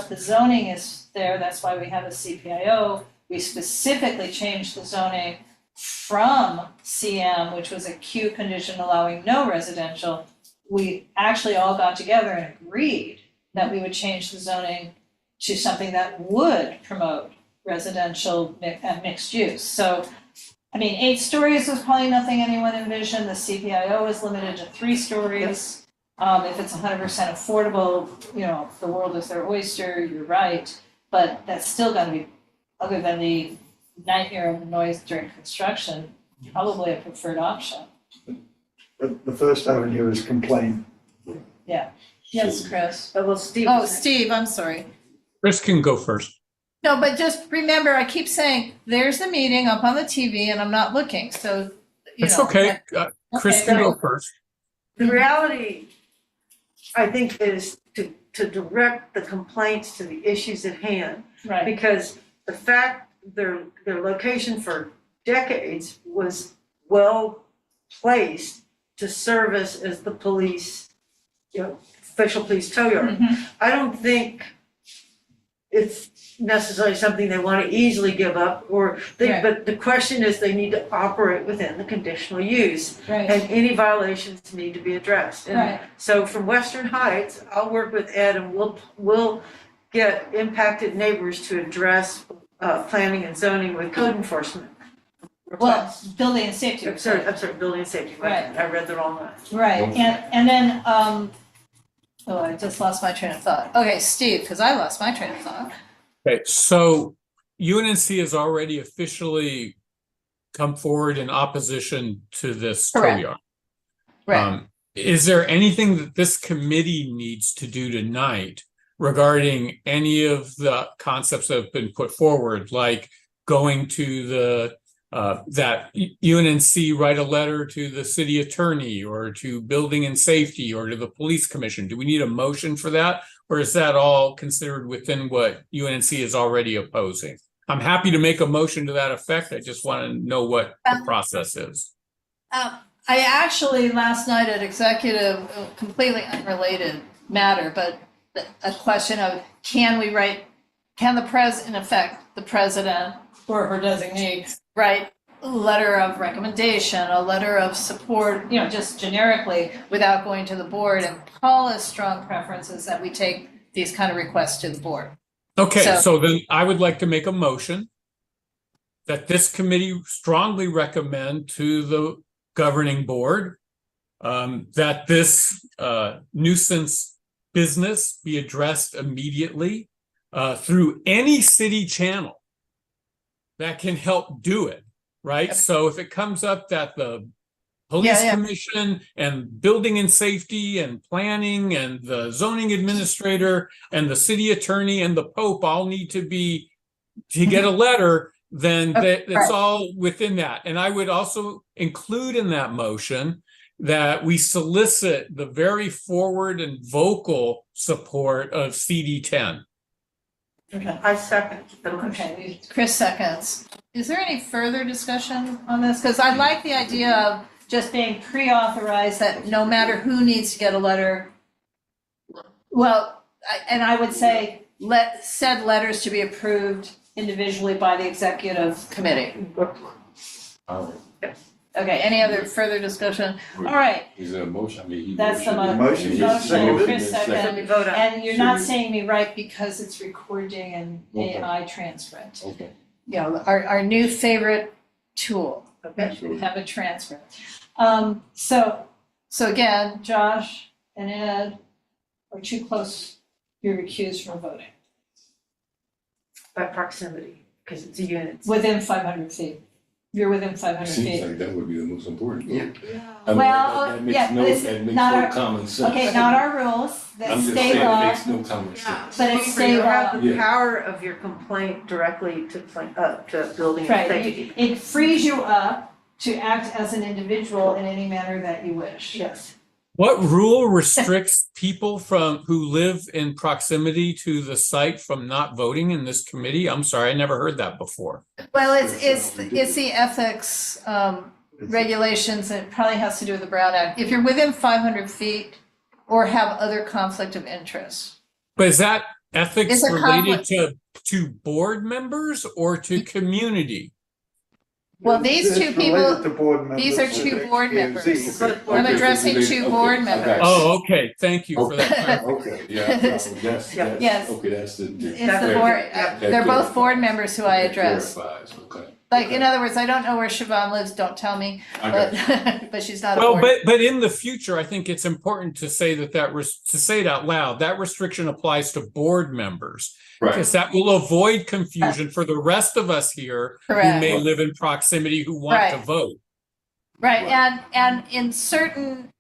the zoning is there. That's why we have a CPIO. We specifically changed the zoning from CM, which was a Q condition allowing no residential. We actually all got together and agreed that we would change the zoning to something that would promote residential and mixed use. So, 8 stories was probably nothing anyone envisioned. The CPIO is limited to 3 stories. If it's 100% affordable, the world is their oyster, you're right. But that's still gonna be, other than the nightmare of noise during construction, probably a preferred option. But the first avenue is complain. Yes, Chris. Well, Steve. Oh, Steve, I'm sorry. Chris can go first. No, but just remember, I keep saying, there's the meeting up on the TV and I'm not looking, so, It's okay. Chris Okay. can go first. The reality, I think, is to direct the complaints to the issues at hand. Right, Because the fact their location for decades was well placed to service as the police, official police tow yard. Mhm. I don't think it's necessarily something they want to easily give up, Right. but the question is they need to operate within the conditional use. right, And any violations need to be addressed. And right. so from Western Heights, I'll work with Ed and we'll get impacted neighbors to address planning and zoning with code enforcement Well, requests. building and safety. I'm sorry, building and safety, right, I read the wrong one. Right, and then, I just lost my train of thought. Okay, Steve, because I lost my train of thought. Okay, so UNNC has already officially come forward in opposition to this tow Correct. yard. Right, Is there anything that this committee needs to do tonight regarding any of the concepts that have been put forward, like going to the that UNNC write a letter to the city attorney or to building and safety or to the police commission? Do we need a motion for that? or is that all considered within what UNNC is already opposing? I'm happy to make a motion to that effect. I just want to know what the process is. I actually, last night at executive, completely unrelated matter, but a question of, can in effect, the president or her designee write a letter of recommendation, a letter of support, just generically without going to the board? And Paula's strong preference is that we take these kind of requests to the board. Okay, so then I would like to make a motion that this committee strongly recommend to the governing board that this nuisance business be addressed immediately through any city channel that can help do it, right? Yep. So if it comes up that the police commission and building and safety and planning and the zoning administrator and the city attorney and the Pope all need to get a letter, then it's all within that. And I would also include in that motion that we solicit the very forward and vocal support of CD10. Okay. I second the motion. Okay, Chris seconds. Is there any further discussion on this? Because I like the idea of just being pre-authorized, that no matter who needs to get a letter, I would say said letters to be approved individually by the executive committee. Okay, any other further discussion? All right, Is there a motion? I mean, that's the Motion. motion, Second. Chris So we second. vote on. And you're not saying me right because it's recording and Okay. AI transcript. Okay. Our new favorite tool. Okay. We have a transcript. So again, Josh and Ed are too close. You're recused from voting By proximity, because it's a unit. within 500 feet. You're within 500 Seems feet. like that would be the most important. Yeah. I mean, Well, that makes yeah, no, but it's that makes not no our- common sense. Okay, not our rules, I'm that's just state saying it law, makes no common sense. but it's You state have law. the Yeah. power of your complaint directly to building and Right, safety. it frees you up to act as an individual in any manner that you wish. Yes. What rule restricts people who live in proximity to the site from not voting in this committee? I'm sorry, I never heard that before. Well, it's the ethics regulations, and it probably has to do with the Brown Act. If you're within 500 feet or have other conflict of interest. But is that ethics It's a related to board members or to community? Well, these It's two people, related to board members these are with two the board KMZ. members. Okay. I'm addressing Okay, two okay, board I got members. you. Oh, okay, thank you for that. Okay, yeah, that's, Yeah. Yes. okay, that's the. It's the board, they're both board members who I address. Okay. Like, in other words, I don't know where Siobhan lives, don't tell me, I got but she's not a Well, board. but in the future, I think it's important to say to say it out loud, that restriction applies to board members. Right, Because that will avoid confusion for the rest of us here who Correct. may live in proximity who want to Right. vote. Right, and in certain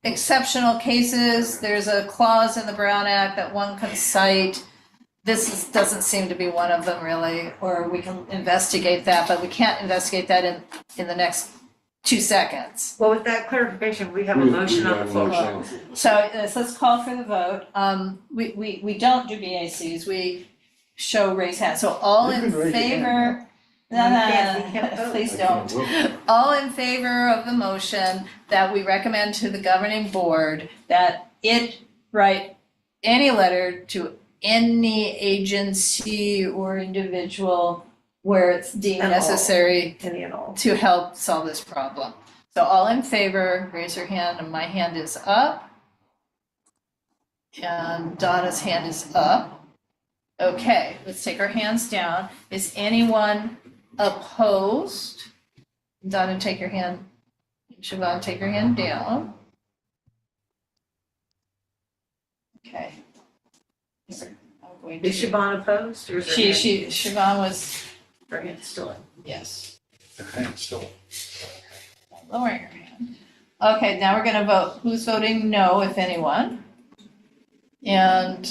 exceptional cases, there's a clause in the Brown Act that one can cite. Doesn't seem to be one of them really, or we can investigate that, but we can't investigate that in the next 2 seconds. Well, with that clarification, we have a motion on the floor. So let's call for the vote. We don't do BACs, we show raise hand. So all You in can raise your hand. favor? We can't vote. Please don't. All in favor of the motion that we recommend to the governing board that it write any letter to any agency or individual where it's deemed And all. necessary Any and all. to help solve this problem. So all in favor, raise your hand, and my hand is up. And Donna's hand is up. Okay, let's take our hands down. Is anyone opposed? Donna, take your hand. Siobhan, take your hand down. Okay. I'm going Is to. Siobhan opposed or is her hand? Siobhan was, Her hand still in? yes. Still. Lowering your hand. Okay, now we're gonna vote. Who's voting no, if anyone? And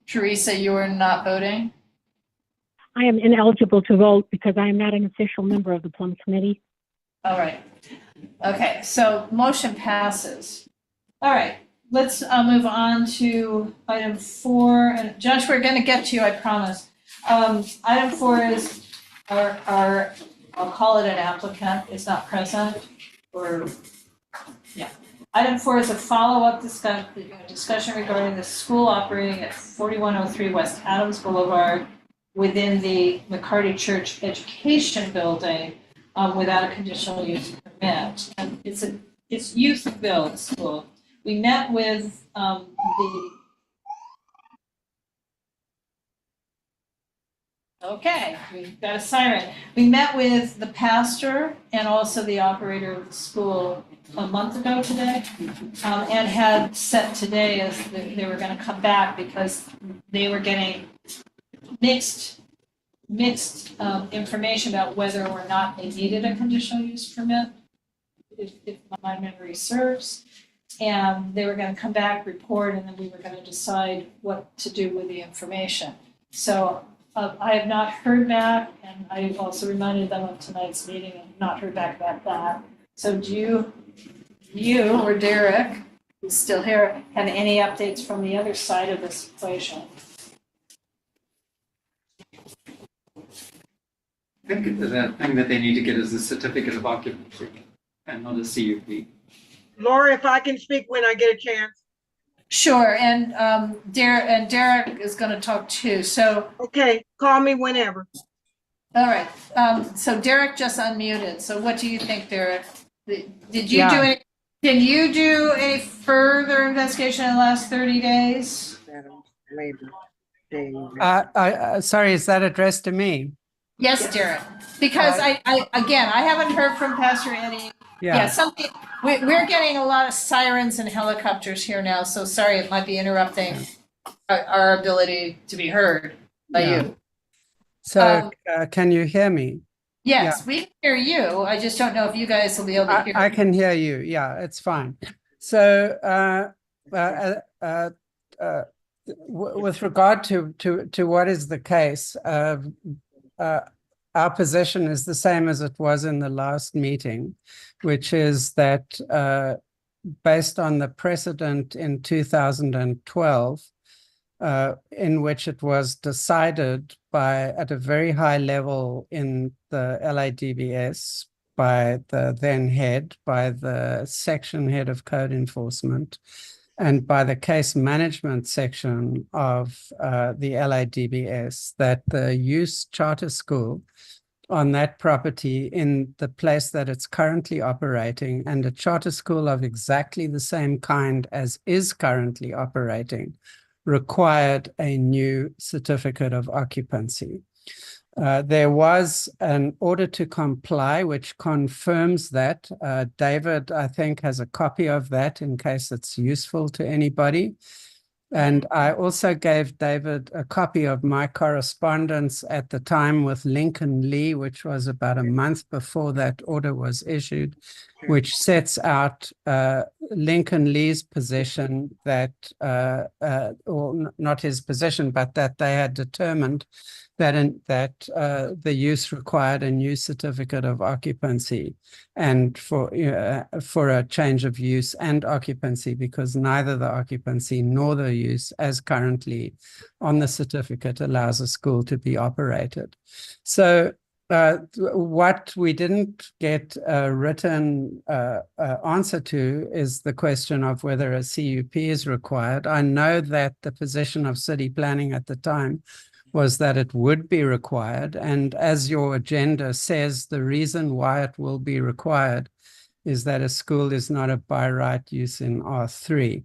Teresa, you are not voting? I am ineligible to vote because I am not an official member of the Plum Committee. All right. Okay, so motion passes. All right, let's move on to item 4. And Josh, we're gonna get to you, I promise. Item 4 is our, I'll call it an applicant, is not present, or, yeah. Item 4 is a follow-up discussion regarding the school operating at 4103 West Adams Boulevard within the McCarty Church Education Building without a conditional use permit. And it's youth-built school. We met with okay, we've got a siren. We met with the pastor and also the operator of the school a month ago today, and had set today as they were gonna come back because they were getting mixed information about whether or not they needed a conditional use permit, if my memory serves. And they were gonna come back, report, and then we were gonna decide what to do with the information. So I have not heard back, and I also reminded them of tonight's meeting and not heard back about that. So do you or Derek, who's still here, have any updates from the other side of this equation? I think the thing that they need to get is a certificate of occupancy and not a CUP. Laura, if I can speak when I get a chance. Sure, and Derek is gonna talk too, so. Okay, call me whenever. All right, so Derek just unmuted, so what do you think, Derek? Did you can you do any further investigation in the last 30 days? Sorry, is that addressed to me? Yes, Derek, because I haven't heard from Pastor Eddie. Yeah, we're getting a lot of sirens and helicopters here now, so sorry, it might be interrupting our ability to be heard by you. So can you hear me? Yes, we can hear you. I just don't know if you guys will be able to hear. I can hear you. Yeah, it's fine. So with regard to what is the case, our position is the same as it was in the last meeting, which is that based on the precedent in 2012, in which it was decided at a very high level in the LADBS by the then head, by the section head of code enforcement, and by the case management section of the LADBS, that the use charter school on that property in the place that it's currently operating, and a charter school of exactly the same kind as is currently operating, required a new certificate of occupancy. There was an order to comply, which confirms that. David, I think, has a copy of that in case it's useful to anybody. And I also gave David a copy of my correspondence at the time with Lincoln Lee, which was about a month before that order was issued, which sets out Lincoln Lee's position that, or not his position, but that they had determined that the use required a new certificate of occupancy, and for a change of use and occupancy, because neither the occupancy nor the use as currently on the certificate allows a school to be operated. So what we didn't get a written answer to is the question of whether a CUP is required. I know that the position of city planning at the time was that it would be required. And as your agenda says, the reason why it will be required is that a school is not a by right use in R3.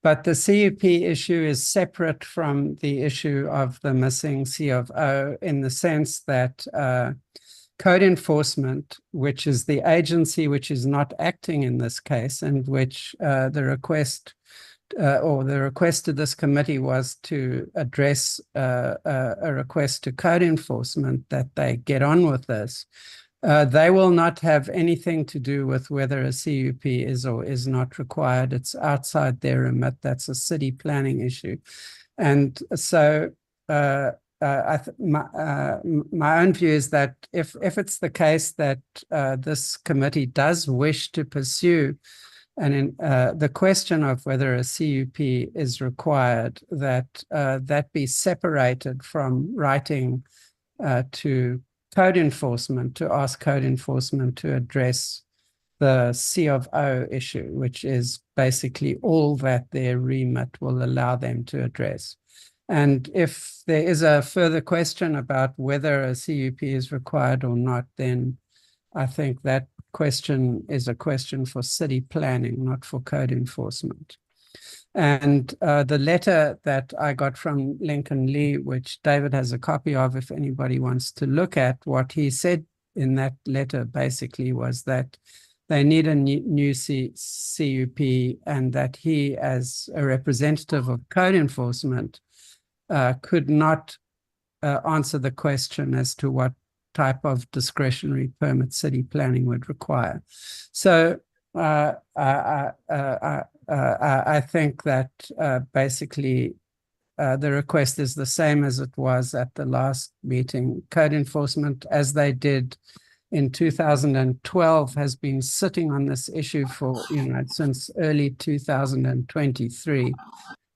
But the CUP issue is separate from the issue of the missing C of O, in the sense that code enforcement, which is the agency which is not acting in this case, and which the request to this committee was to address a request to code enforcement that they get on with this. They will not have anything to do with whether a CUP is or is not required. It's outside their remit. That's a city planning issue. And so my own view is that if it's the case that this committee does wish to pursue And in the question of whether a CUP is required, that be separated from writing to code enforcement, to ask code enforcement to address the C of O issue, which is basically all that their remit will allow them to address. And if there is a further question about whether a CUP is required or not, then I think that question is a question for city planning, not for code enforcement. And the letter that I got from Lincoln Lee, which David has a copy of if anybody wants to look at, what he said in that letter basically was that they need a new CUP, and that he, as a representative of code enforcement, could not answer the question as to what type of discretionary permit city planning would require. So I think that basically the request is the same as it was at the last meeting. Code enforcement, as they did in 2012, has been sitting on this issue for, since early 2023,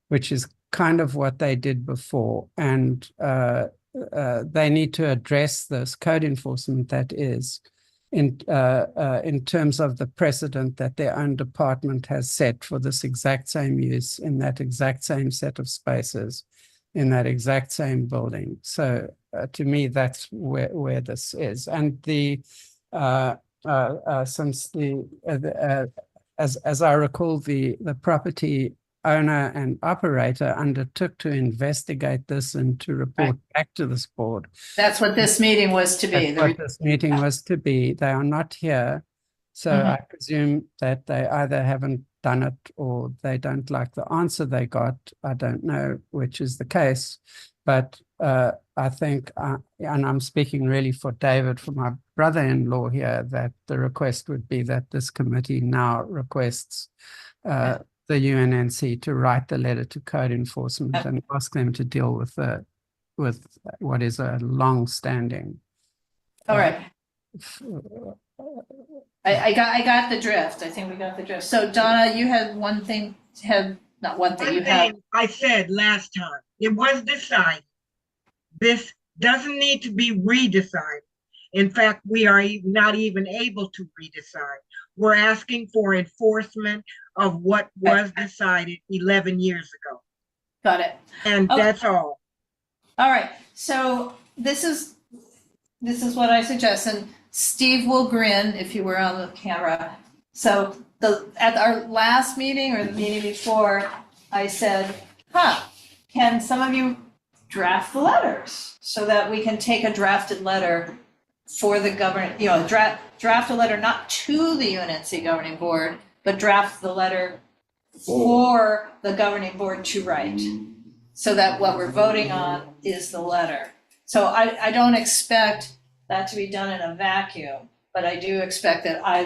which is kind of what they did before. And they need to address this code enforcement, that is, in terms of the precedent that their own department has set for this exact same use in that exact same set of spaces in that exact same building. So to me, that's where this is. And since as I recall, the property owner and operator undertook to investigate this and to report back to this board. That's what this meeting was to be. That's what this meeting was to be. They are not here. So I presume that they either haven't done it or they don't like the answer they got. I don't know which is the case, but I think, and I'm speaking really for David, for my brother-in-law here, that the request would be that this committee now requests the UNNC to write the letter to code enforcement and ask them to deal with what is a long-standing. All right. I got the drift. I think we got the drift. So Donna, you had one thing, not one thing, you have. I said last time, it was decided. This doesn't need to be redecided. In fact, we are not even able to redecide. We're asking for enforcement of what was decided 11 years ago. Got it. And that's all. All right. So this is what I suggest, and Steve will grin if you were on the camera. So at our last meeting or the meeting before, I said, can some of you draft the letters so that we can take a drafted letter for the government, draft a letter not to the UNNC governing board, but draft the letter for the governing board to write, so that what we're voting on is the letter. So I don't expect that to be done in a vacuum, but I do expect that I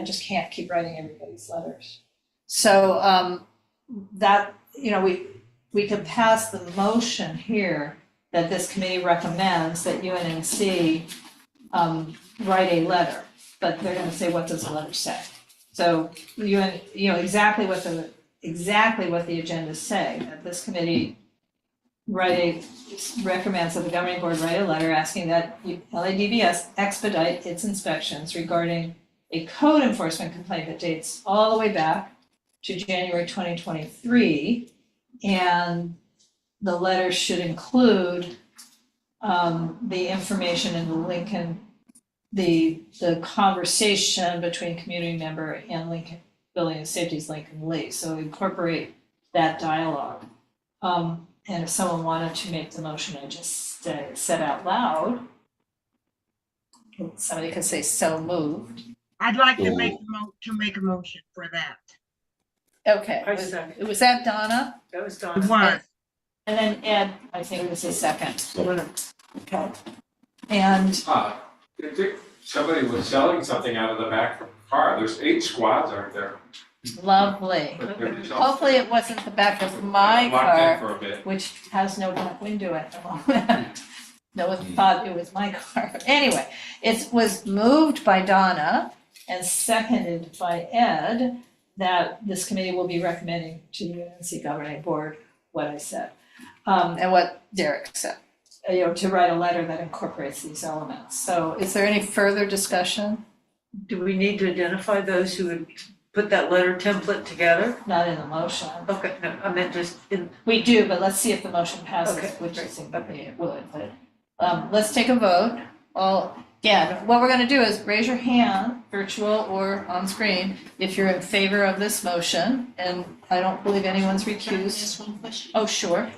just can't keep writing everybody's letters. So that, we could pass the motion here that this committee recommends that UNNC write a letter, but they're going to say, what does the letter say? So exactly what the agendas say, that this committee recommends that the governing board write a letter asking that LADBS expedite its inspections regarding a code enforcement complaint that dates all the way back to January 2023, and the letter should include the information in the Lincoln, the conversation between community member and Lincoln Building and Safety's Lincoln Lee. So incorporate that dialogue. And if someone wanted to make the motion, I just said out loud, somebody could say so moved. I'd like to make a motion for that. Okay. Was that Donna? That was It Donna. was. And then Ed, I think was a second. Okay. And Somebody was selling something out of the back of the car. There's 8 squads, aren't there? lovely. They're just Hopefully it wasn't the back of my locked in car, for a bit. which has no back window at the moment. No one thought it was my car. But anyway, it was moved by Donna and seconded by Ed that this committee will be recommending to the UNNC governing board what I said, and what Derek said, to write a letter that incorporates these elements. So is there any further discussion? Do we need to identify those who would put that letter template together? Not in the motion. Okay, no, I meant just in, We do, but let's see if the motion passes, Okay, which I think it would, but, let's take a vote. Again, what we're gonna do is raise your hand, virtual or on screen, if you're in favor of this motion, and I don't believe anyone's recused. Just one question. Oh, sure.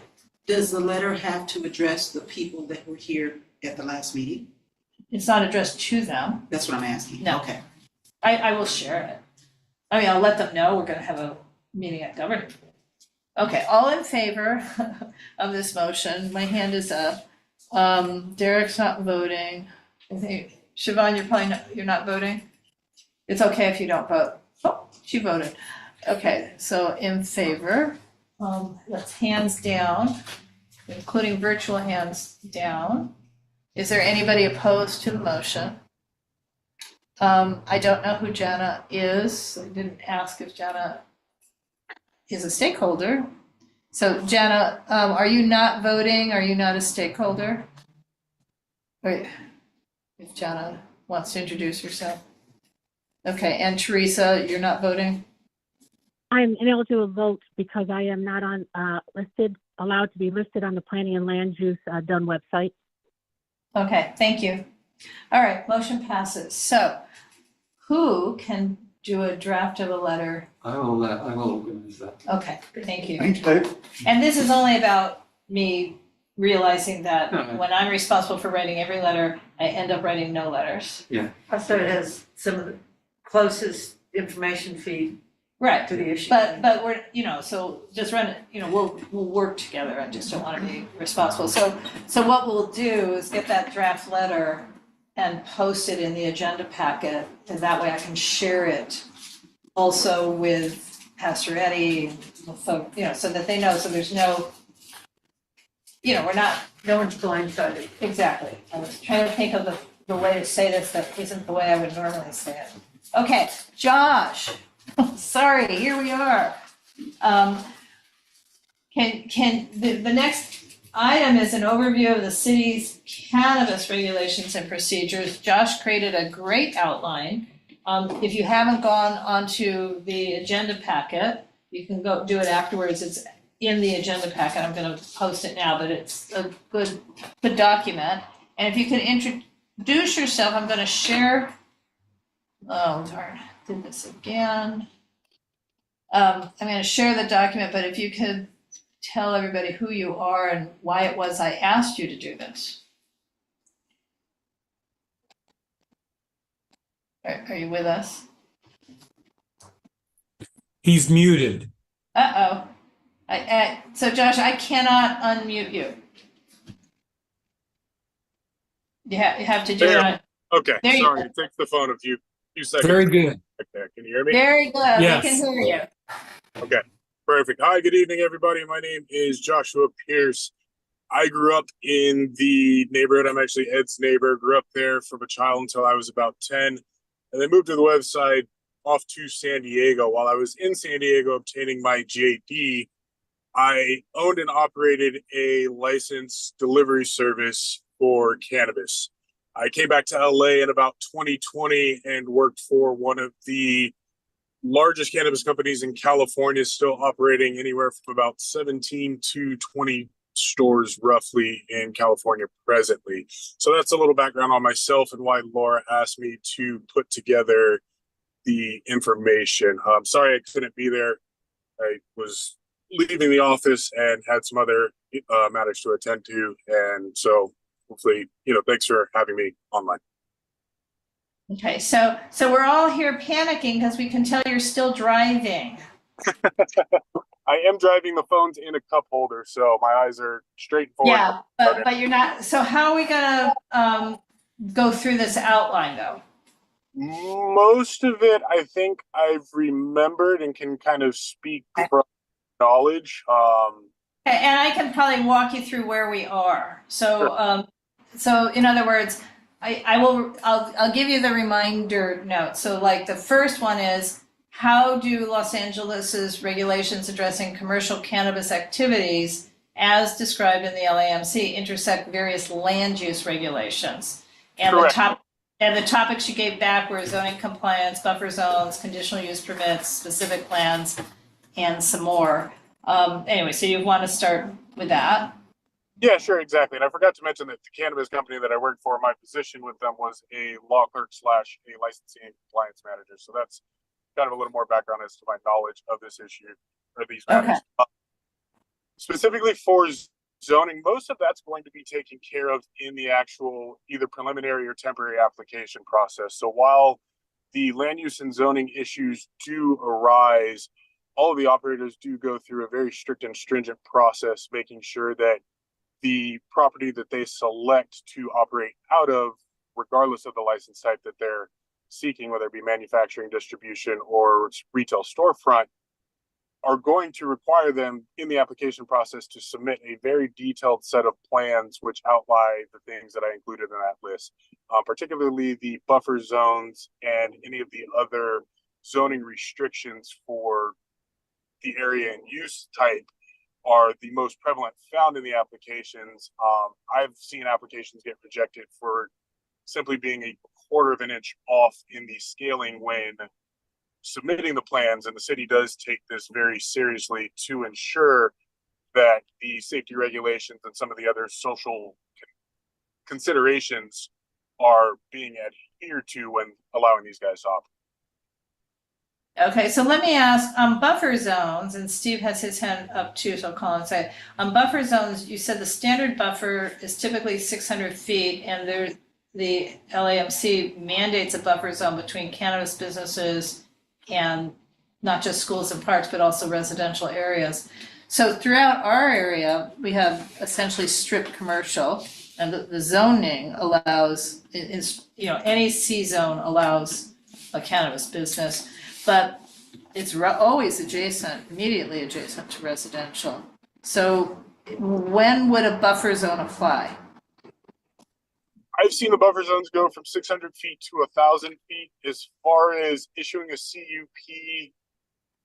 Does the letter have to address the people that were here at the last meeting? It's not addressed to them. That's what I'm asking. No. Okay. I will share it. I mean, I'll let them know we're gonna have a meeting at governing. Okay, all in favor of this motion, my hand is up. Derek's not voting. I think, Siobhan, you're not voting? It's okay if you don't vote. Oh, she voted. Okay, so in favor, that's hands down, including virtual hands down. Is there anybody opposed to the motion? I don't know who Jana is. I didn't ask if Jana is a stakeholder. So Jana, are you not voting? Are you not a stakeholder? Wait, if Jana wants to introduce herself. Okay, and Teresa, you're not voting? I'm ineligible to vote because I am not on, allowed to be listed on the Planning and Land Use Done website. Okay, thank you. All right, motion passes. So who can do a draft of a letter? I will organize that. Okay, thank you. Thanks, Dave. And this is only about me realizing that Okay. when I'm responsible for writing every letter, I end up writing no letters. also it has some of the closest information feed Right, to the issue. but we're, so just run it, we'll work together. I just don't want to be responsible. So what we'll do is get that draft letter and post it in the agenda packet, and that way I can share it also with Pastor Eddie, so that they know, so there's no, we're not, No one's blindsided. exactly. I was trying to think of the way to say this that isn't the way I would normally say it. Okay, Josh, sorry, here we are. The next item is an overview of the city's cannabis regulations and procedures. Josh created a great outline. If you haven't gone onto the agenda packet, you can go do it afterwards. It's in the agenda packet. I'm gonna post it now, but it's a good document. And if you could introduce yourself, I'm gonna share. Oh, darn, did this again. I'm gonna share the document, but if you could tell everybody who you are and why it was I asked you to do this. Are you with us? He's muted. Uh-oh. So Josh, I cannot unmute you. You have to do it on. Okay, There you sorry, go. it takes the phone a few seconds. Very good. Okay, can you hear me? Very good, we Yes. can hear you. Okay, perfect. Hi, good evening, everybody. My name is Joshua Pierce. I grew up in the neighborhood. I'm actually Ed's neighbor. Grew up there from a child until I was about 10. And then moved to the website off to San Diego. While I was in San Diego obtaining my GAD, I owned and operated a licensed delivery service for cannabis. I came back to LA in about 2020 and worked for one of the largest cannabis companies in California, still operating anywhere from about 17 to 20 stores roughly in California presently. So that's a little background on myself and why Laura asked me to put together the information. Sorry I couldn't be there. I was leaving the office and had some other matters to attend to. And so hopefully, thanks for having me online. Okay, so we're all here panicking because we can tell you're still driving. I am driving, the phone's in a cup holder, so my eyes are straight forward. Yeah, but you're not, so how are we gonna go through this outline though? Most of it, I think I've remembered and can kind of speak from knowledge. And I can probably walk you through where we are. So, so in other words, I'll give you the reminder note. So like the first one is how do Los Angeles's regulations addressing commercial cannabis activities as described in the LAMC intersect various land use regulations? And Correct. the topics you gave back were zoning compliance, buffer zones, conditional use permits, specific plans, and some more. Anyway, so you want to start with that? Yeah, sure, exactly. And I forgot to mention that the cannabis company that I worked for, my position with them was a law clerk / a licensing and compliance manager. So that's kind of a little more background as to my knowledge of this issue or these matters. Okay. Specifically for zoning, most of that's going to be taken care of in the actual either preliminary or temporary application process. So while the land use and zoning issues do arise, all of the operators do go through a very strict and stringent process, making sure that the property that they select to operate out of, regardless of the license type that they're seeking, whether it be manufacturing, distribution, or retail storefront, are going to require them in the application process to submit a very detailed set of plans which outline the things that I included in that list, particularly the buffer zones and any of the other zoning restrictions for the area and use type are the most prevalent found in the applications. I've seen applications get rejected for simply being a quarter of an inch off in the scaling when submitting the plans, and the city does take this very seriously to ensure that the safety regulations and some of the other social considerations are being adhered to when allowing these guys to operate. Okay, so let me ask, buffer zones, and Steve has his hand up too, so I'll call and say, buffer zones, you said the standard buffer is typically 600 feet, and the LAMC mandates a buffer zone between cannabis businesses and not just schools and parks, but also residential areas. So throughout our area, we have essentially stripped commercial, and the zoning allows, any C zone allows a cannabis business, but it's always immediately adjacent to residential. So when would a buffer zone apply? I've seen the buffer zones go from 600 feet to 1,000 feet. As far as issuing a CUP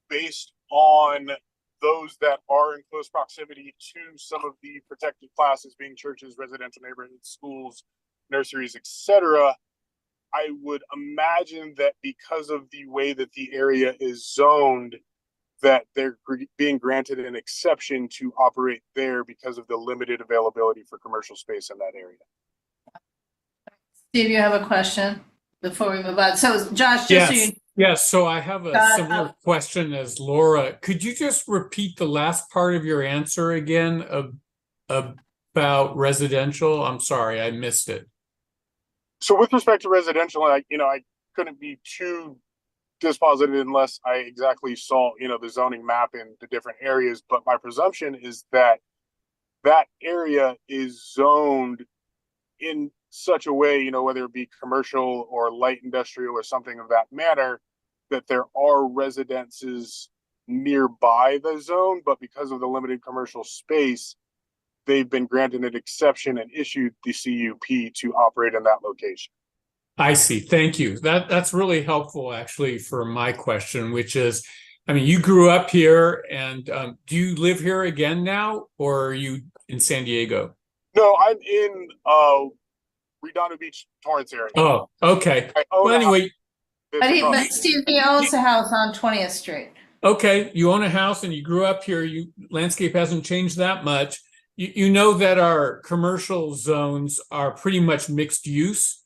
based on those that are in close proximity to some of the protected classes, being churches, residential neighborhoods, schools, nurseries, etc., I would imagine that because of the way that the area is zoned, that they're being granted an exception to operate there because of the limited availability for commercial space in that area. Steve, you have a question before we move on? So Josh, Yes, so I have a similar question as Laura. Could you just repeat the last part of your answer again about residential? I'm sorry, I missed it. So with respect to residential, I couldn't be too dispositive unless I exactly saw, the zoning map in the different areas. But my presumption is that that area is zoned in such a way, whether it be commercial or light industrial or something of that manner, that there are residences nearby the zone, but because of the limited commercial space, they've been granted an exception and issued the CUP to operate in that location. I see. Thank you. That's really helpful, actually, for my question, which is, you grew up here, and do you live here again now, or are you in San Diego? No, I'm in Redondo Beach, Torrance area. Oh, okay. Well, anyway. But Steve, he owns a house on 20th Street. Okay, you own a house and you grew up here. Landscape hasn't changed that much. You know that our commercial zones are pretty much mixed use.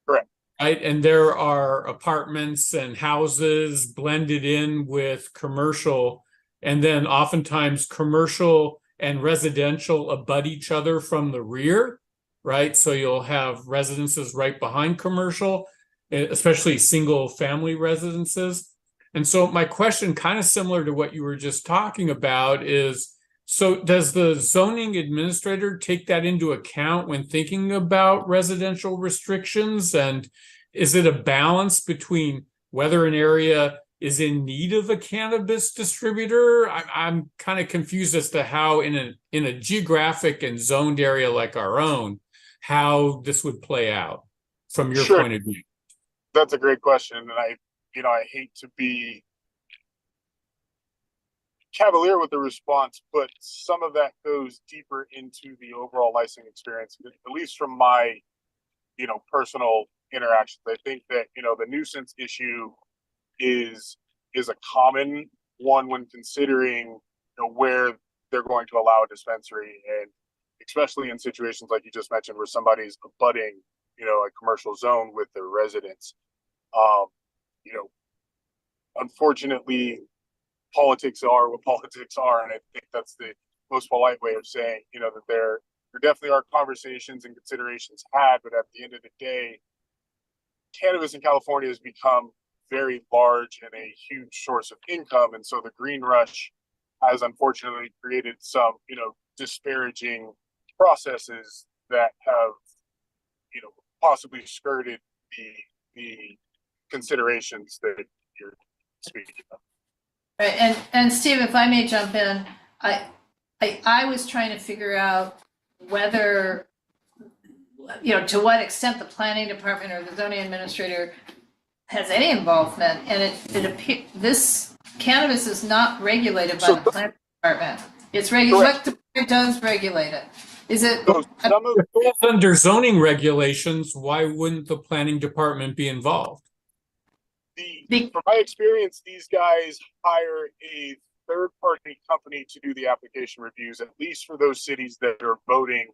Correct. Right, and there are apartments and houses blended in with commercial, and then oftentimes commercial and residential abut each other from the rear, right? So you'll have residences right behind commercial, especially single family residences. And so my question, kind of similar to what you were just talking about, is, so does the zoning administrator take that into account when thinking about residential restrictions? And is it a balance between whether an area is in need of a cannabis distributor? I'm kind of confused as to how in a geographic and zoned area like our own, how this would play out from your point of view. That's a great question. And I I hate to be cavalier with the response, but some of that goes deeper into the overall licensing experience, at least from my, personal interactions. I think that, the nuisance issue is a common one when considering, where they're going to allow a dispensary, and especially in situations like you just mentioned where somebody's abutting, a commercial zone with their residents. You know, Unfortunately, politics are what politics are, and I think that's the most polite way of saying, that there definitely are conversations and considerations had, but at the end of the day, cannabis in California has become very large and a huge source of income, and so the green rush has unfortunately created some, disparaging processes that have, possibly skirted the considerations that you're speaking of. Right, and Steve, if I may jump in, I was trying to figure out whether, to what extent the planning department or the zoning administrator has any involvement, and this cannabis is not regulated by the planning department. It's what department does regulate it? Is it? If under zoning regulations, why wouldn't the planning department be involved? From my experience, these guys hire a third-party company to do the application reviews, at least for those cities that are voting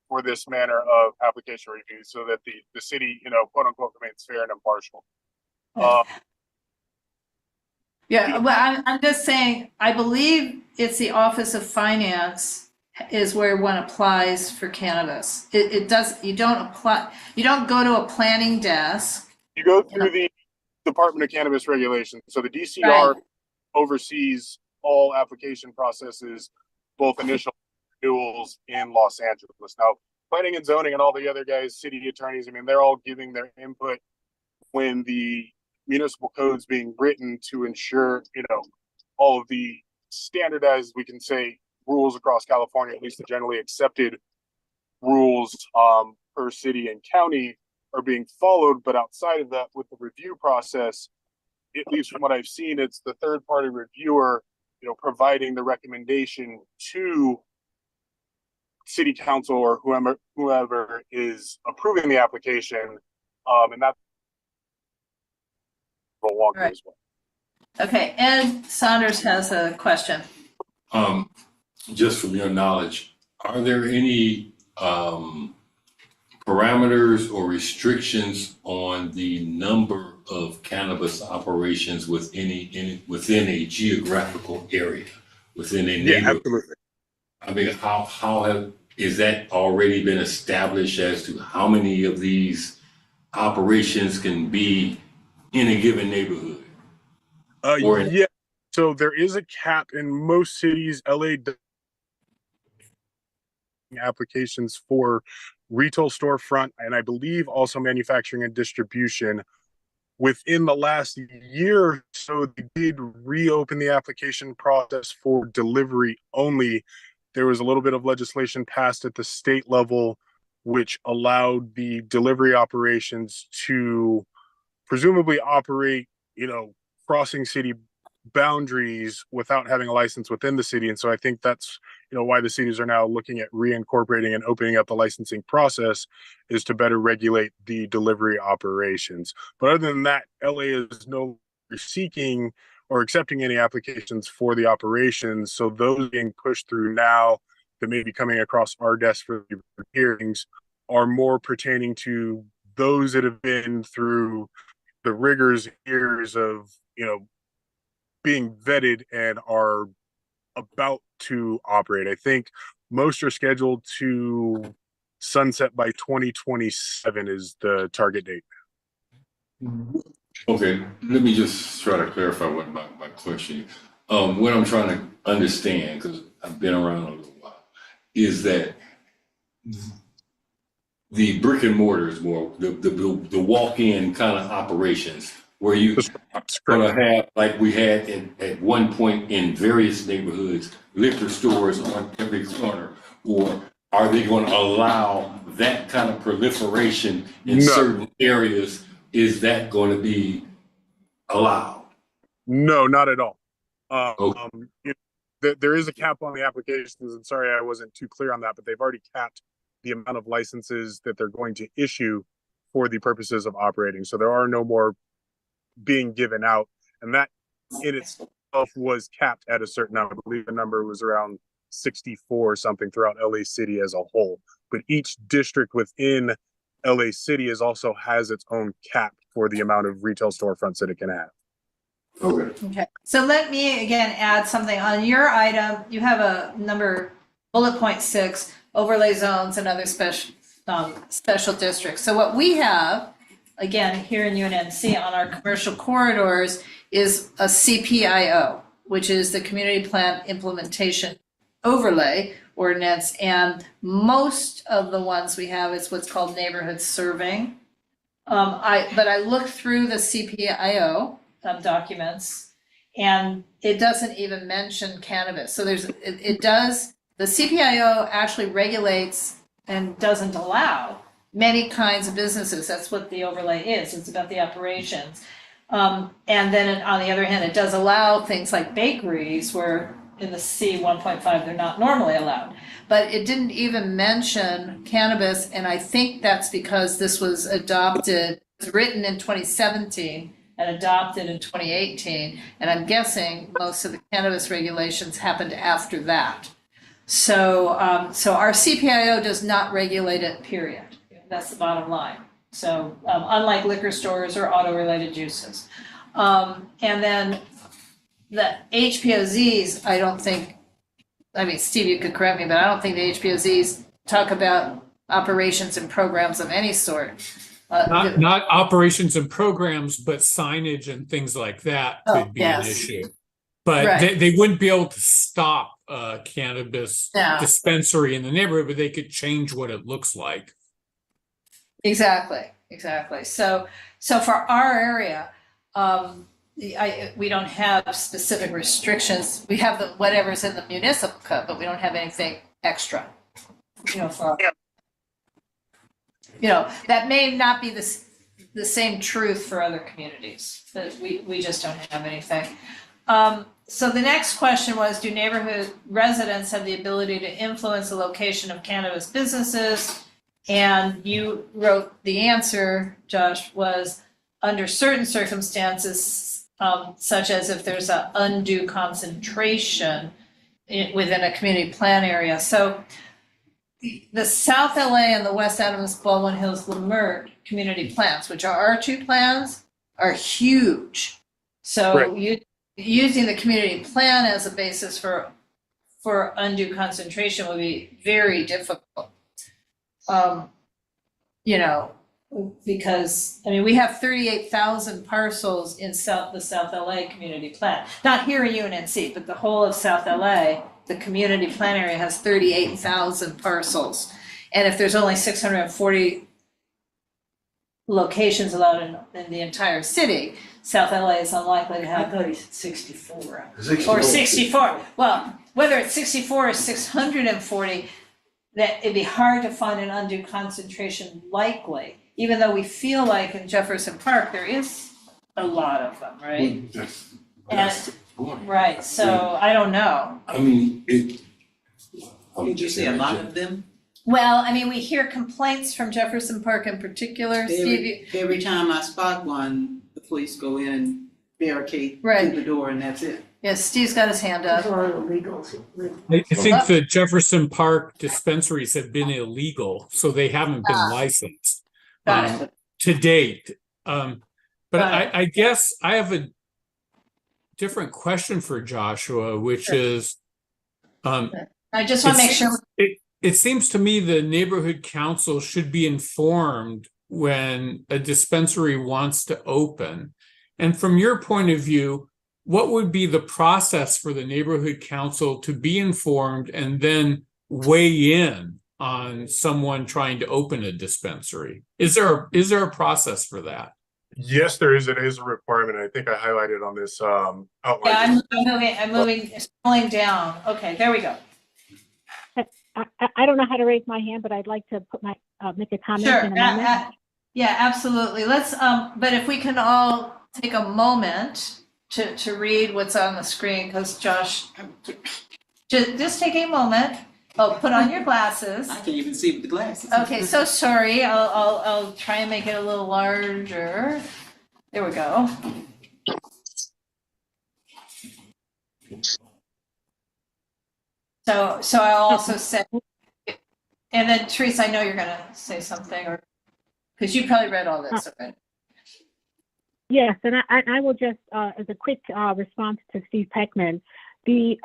for this manner of application reviews, so that the city, quote unquote, remains fair and impartial. Yeah, well, I'm just saying, I believe it's the Office of Finance is where one applies for cannabis. You don't go to a planning desk. You go through the Department of Cannabis Regulation. So the DCR oversees all application processes, both initial renewals in Los Angeles. Now, planning and zoning and all the other guys, city attorneys, they're all giving their input when the municipal code's being written to ensure, all of the standardized, we can say, rules across California, at least the generally accepted rules per city and county, are being followed. But outside of that, with the review process, at least from what I've seen, it's the third-party reviewer, providing the recommendation to city council or whoever is approving the application, and that's longer as well. Okay, Ed Saunders has a question. Just from your knowledge, are there any parameters or restrictions on the number of cannabis operations within a geographical area, within a neighborhood? Absolutely. How is that already been established as to how many of these operations can be in a given neighborhood? Yeah. So there is a cap in most cities. LA applications for retail storefront, and I believe also manufacturing and distribution. Within the last year or so, they did reopen the application process for delivery only. There was a little bit of legislation passed at the state level, which allowed the delivery operations to presumably operate, crossing city boundaries without having a license within the city. And so I think that's, why the cities are now looking at reincorporating and opening up the licensing process, is to better regulate the delivery operations. But other than that, LA is no longer seeking or accepting any applications for the operations. So those being pushed through now that may be coming across our desk for hearings are more pertaining to those that have been through the rigors years of, being vetted and are about to operate. I think most are scheduled to sunset by 2027 is the target date. Okay, let me just try to clarify what my question. What I'm trying to understand, because I've been around a little while, is that the brick and mortars, more the walk-in kind of operations, where you gonna have, like we had at one point in various neighborhoods, liquor stores on every corner, or are they going to allow that kind of proliferation in certain areas? Is that going to be allowed. No, not at all. Okay. There is a cap on the applications, and sorry I wasn't too clear on that, but they've already capped the amount of licenses that they're going to issue for the purposes of operating. So there are no more being given out, and that in itself was capped at a certain number. I believe the number was around 64 or something throughout LA City as a whole. But each district within LA City also has its own cap for the amount of retail storefronts that it can have. Okay, so let me again add something on your item. You have a number bullet point 6, overlay zones and other special districts. So what we have, again, here in UNNC on our commercial corridors is a CPIO, which is the Community Plan Implementation Overlay Ordinance. And most of the ones we have is what's called neighborhood serving. But I looked through the CPIO documents, and it doesn't even mention cannabis. So it does, the CPIO actually regulates and doesn't allow many kinds of businesses. That's what the overlay is. It's about the operations. And then on the other hand, it does allow things like bakeries where in the C 1.5, they're not normally allowed. But it didn't even mention cannabis, and I think that's because this was written in 2017 and adopted in 2018, and I'm guessing most of the cannabis regulations happened after that. So our CPIO does not regulate it, period. That's the bottom line. So unlike liquor stores or auto-related uses. And then the HPOZs, I don't think, I mean, Steve, you could correct me, but I don't think the HPOZs talk about operations and programs of any sort. Not operations and programs, but signage and things like that could be an issue. But right. they wouldn't be able to stop a cannabis dispensary in the neighborhood, but they could change what it looks like. Exactly. So for our area, we don't have specific restrictions. We have whatever's in the municipal code, but we don't have anything extra. That may not be the same truth for other communities, but we just don't have anything. So the next question was, do neighborhood residents have the ability to influence the location of cannabis businesses? And you wrote the answer, Josh, was under certain circumstances, such as if there's an undue concentration within a community plan area. So the South LA and the West Adams, Baldwin Hills, Leimert community plans, which are R2 plans, are huge. So using the community plan as a basis for undue concentration would be very difficult. Because we have 38,000 parcels in the South LA community plan. Not here in UNNC, but the whole of South LA, the community plan area has 38,000 parcels. And if there's only 640 locations allowed in the entire city, South LA is unlikely to have. I thought he said 64. Or 64. Well, whether it's 64 or 640, that it'd be hard to find an undue concentration likely, even though we feel like in Jefferson Park, there is a lot of them, right? That's the point. Right, so I don't know. I mean, Did you say a lot of them? Well, we hear complaints from Jefferson Park in particular, Steve. Every time I spot one, the police go in and barricade Right. through the door, and that's it. Yes, Steve's got his hand up. I think the Jefferson Park dispensaries have been illegal, so they haven't been licensed to date. But I guess I have a different question for Joshua, which is, I just want to make sure. It seems to me the neighborhood council should be informed when a dispensary wants to open. And from your point of view, what would be the process for the neighborhood council to be informed and then weigh in on someone trying to open a dispensary? Is there a process for that? Yes, there is. It is a requirement. I think I highlighted on this outline. Yeah, I'm moving, scrolling down. Okay, there we go. I don't know how to raise my hand, but I'd like to put make a comment. Sure. In a moment. Yeah, absolutely. Let's, but if we can all take a moment to read what's on the screen, because Josh, just take a moment. Oh, put on your glasses. I can't even see with the glasses. Okay, so sorry. I'll try and make it a little larger. There we go. So I'll also say, and then Teresa, I know you're gonna say something, or because you probably read all this already. Yes, and I will just, as a quick response to Steve Peckman, these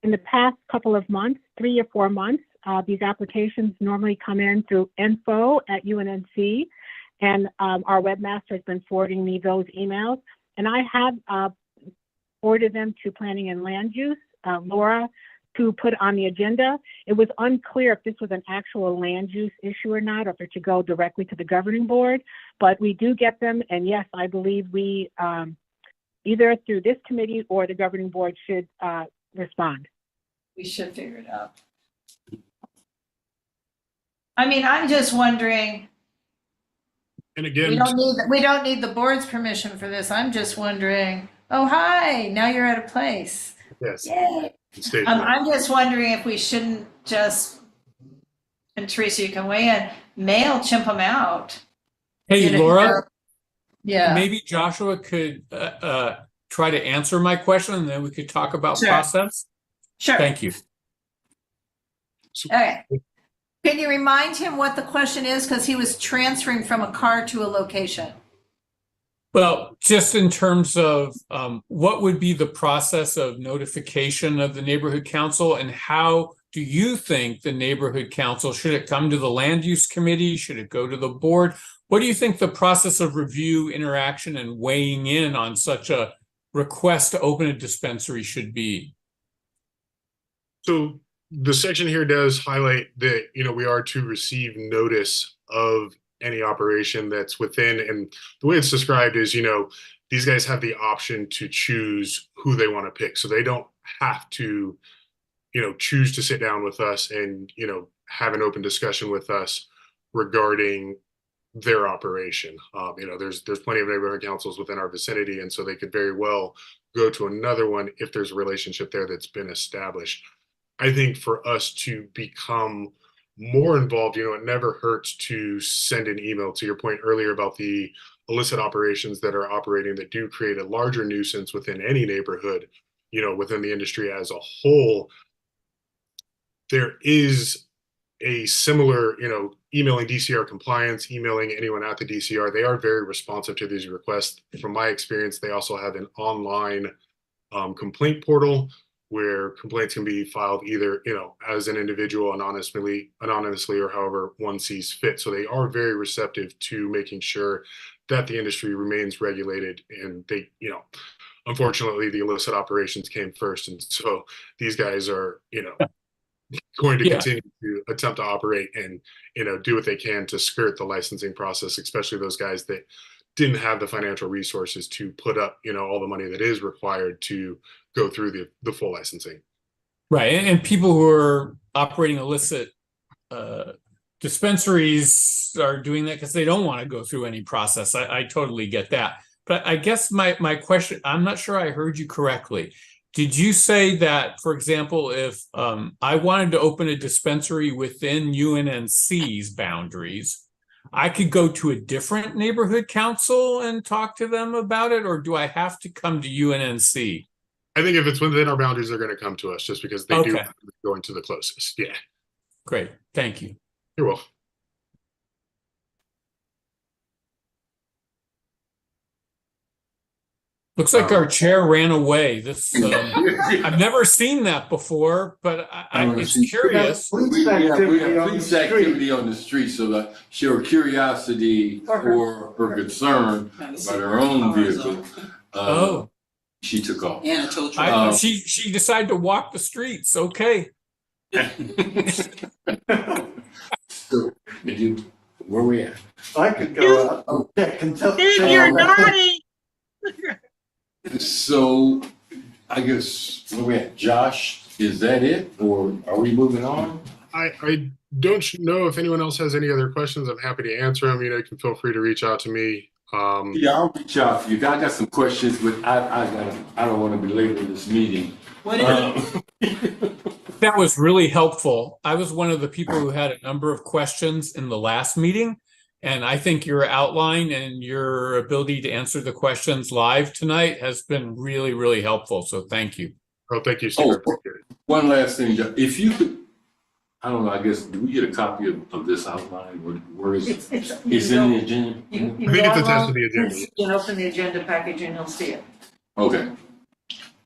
in the past couple of months, 3 or 4 months, these applications normally come in through info@UNNC, and our webmaster has been forwarding me those emails, and I have forwarded them to Planning and Land Use, Laura, to put on the agenda. It was unclear if this was an actual land use issue or not, or if it should go directly to the governing board, but we do get them, and yes, I believe we, either through this committee or the governing board should respond. We should figure it out. I mean, I'm just wondering, And we again, don't need the board's permission for this. I'm just wondering, oh, hi, now you're at a place. yes, Yay. state I'm just wondering if we shouldn't just, and Teresa, you can weigh in, MailChimp them out. Hey, You know, Laura, Yeah. maybe Joshua could try to answer my question, and then we could talk about Sure. process. Sure. Thank you. Okay. Can you remind him what the question is? Because he was transferring from a car to a location. Well, just in terms of what would be the process of notification of the neighborhood council, and how do you think the neighborhood council, should it come to the land use committee? Should it go to the board? What do you think the process of review, interaction, and weighing in on such a request to open a dispensary should be? So the section here does highlight that, we are to receive notice of any operation that's within, and the way it's described is, these guys have the option to choose who they want to pick. So they don't have to, choose to sit down with us and, have an open discussion with us regarding their operation. There's plenty of neighborhood councils within our vicinity, and so they could very well go to another one if there's a relationship there that's been established. I think for us to become more involved, it never hurts to send an email. To your point earlier about the illicit operations that are operating that do create a larger nuisance within any neighborhood, within the industry as a whole, there is a similar, emailing DCR compliance, emailing anyone at the DCR. They are very responsive to these requests. From my experience, they also have an online complaint portal where complaints can be filed either, as an individual anonymously, or however one sees fit. So they are very receptive to making sure that the industry remains regulated, and they, unfortunately the illicit operations came first. And so these guys are, going to continue to attempt to operate and, do what they can to skirt the licensing process, especially those guys that didn't have the financial resources to put up, all the money that is required to go through the full licensing. Right, and people who are operating illicit dispensaries are doing that because they don't want to go through any process. I totally get that. But I guess my question, I'm not sure I heard you correctly. Did you say that, for example, if I wanted to open a dispensary within UNNC's boundaries, I could go to a different neighborhood council and talk to them about it, or do I have to come to UNNC? I think if it's within our boundaries, they're going to come to us just because they do go into the closest. Yeah. Great. Thank you. You're welcome. Looks like our chair ran away. This I've never seen that before, but it's curious. We have police activity on the street, so that show curiosity or her concern about her own vehicle. She took off. And I told you. She decided to walk the streets. Okay. So, where we at? I could go out and check and tell. Steve, you're naughty. So, I guess, where we at? Josh, is that it, or are we moving on? I don't know if anyone else has any other questions. I'm happy to answer them. You can feel free to reach out to me Yeah, I'll reach out to you. I got some questions, but I don't want to belabor this meeting. What is, That was really helpful. I was one of the people who had a number of questions in the last meeting. And I think your outline and your ability to answer the questions live tonight has been really, really helpful. So thank you. Oh, thank you, Steve. I appreciate it. One last thing, if you could, I don't know, I guess, do we get a copy of this outline? Where is it? It's in the agenda? you I think it's attached to the You agenda. can open the agenda package and you'll see it. Okay.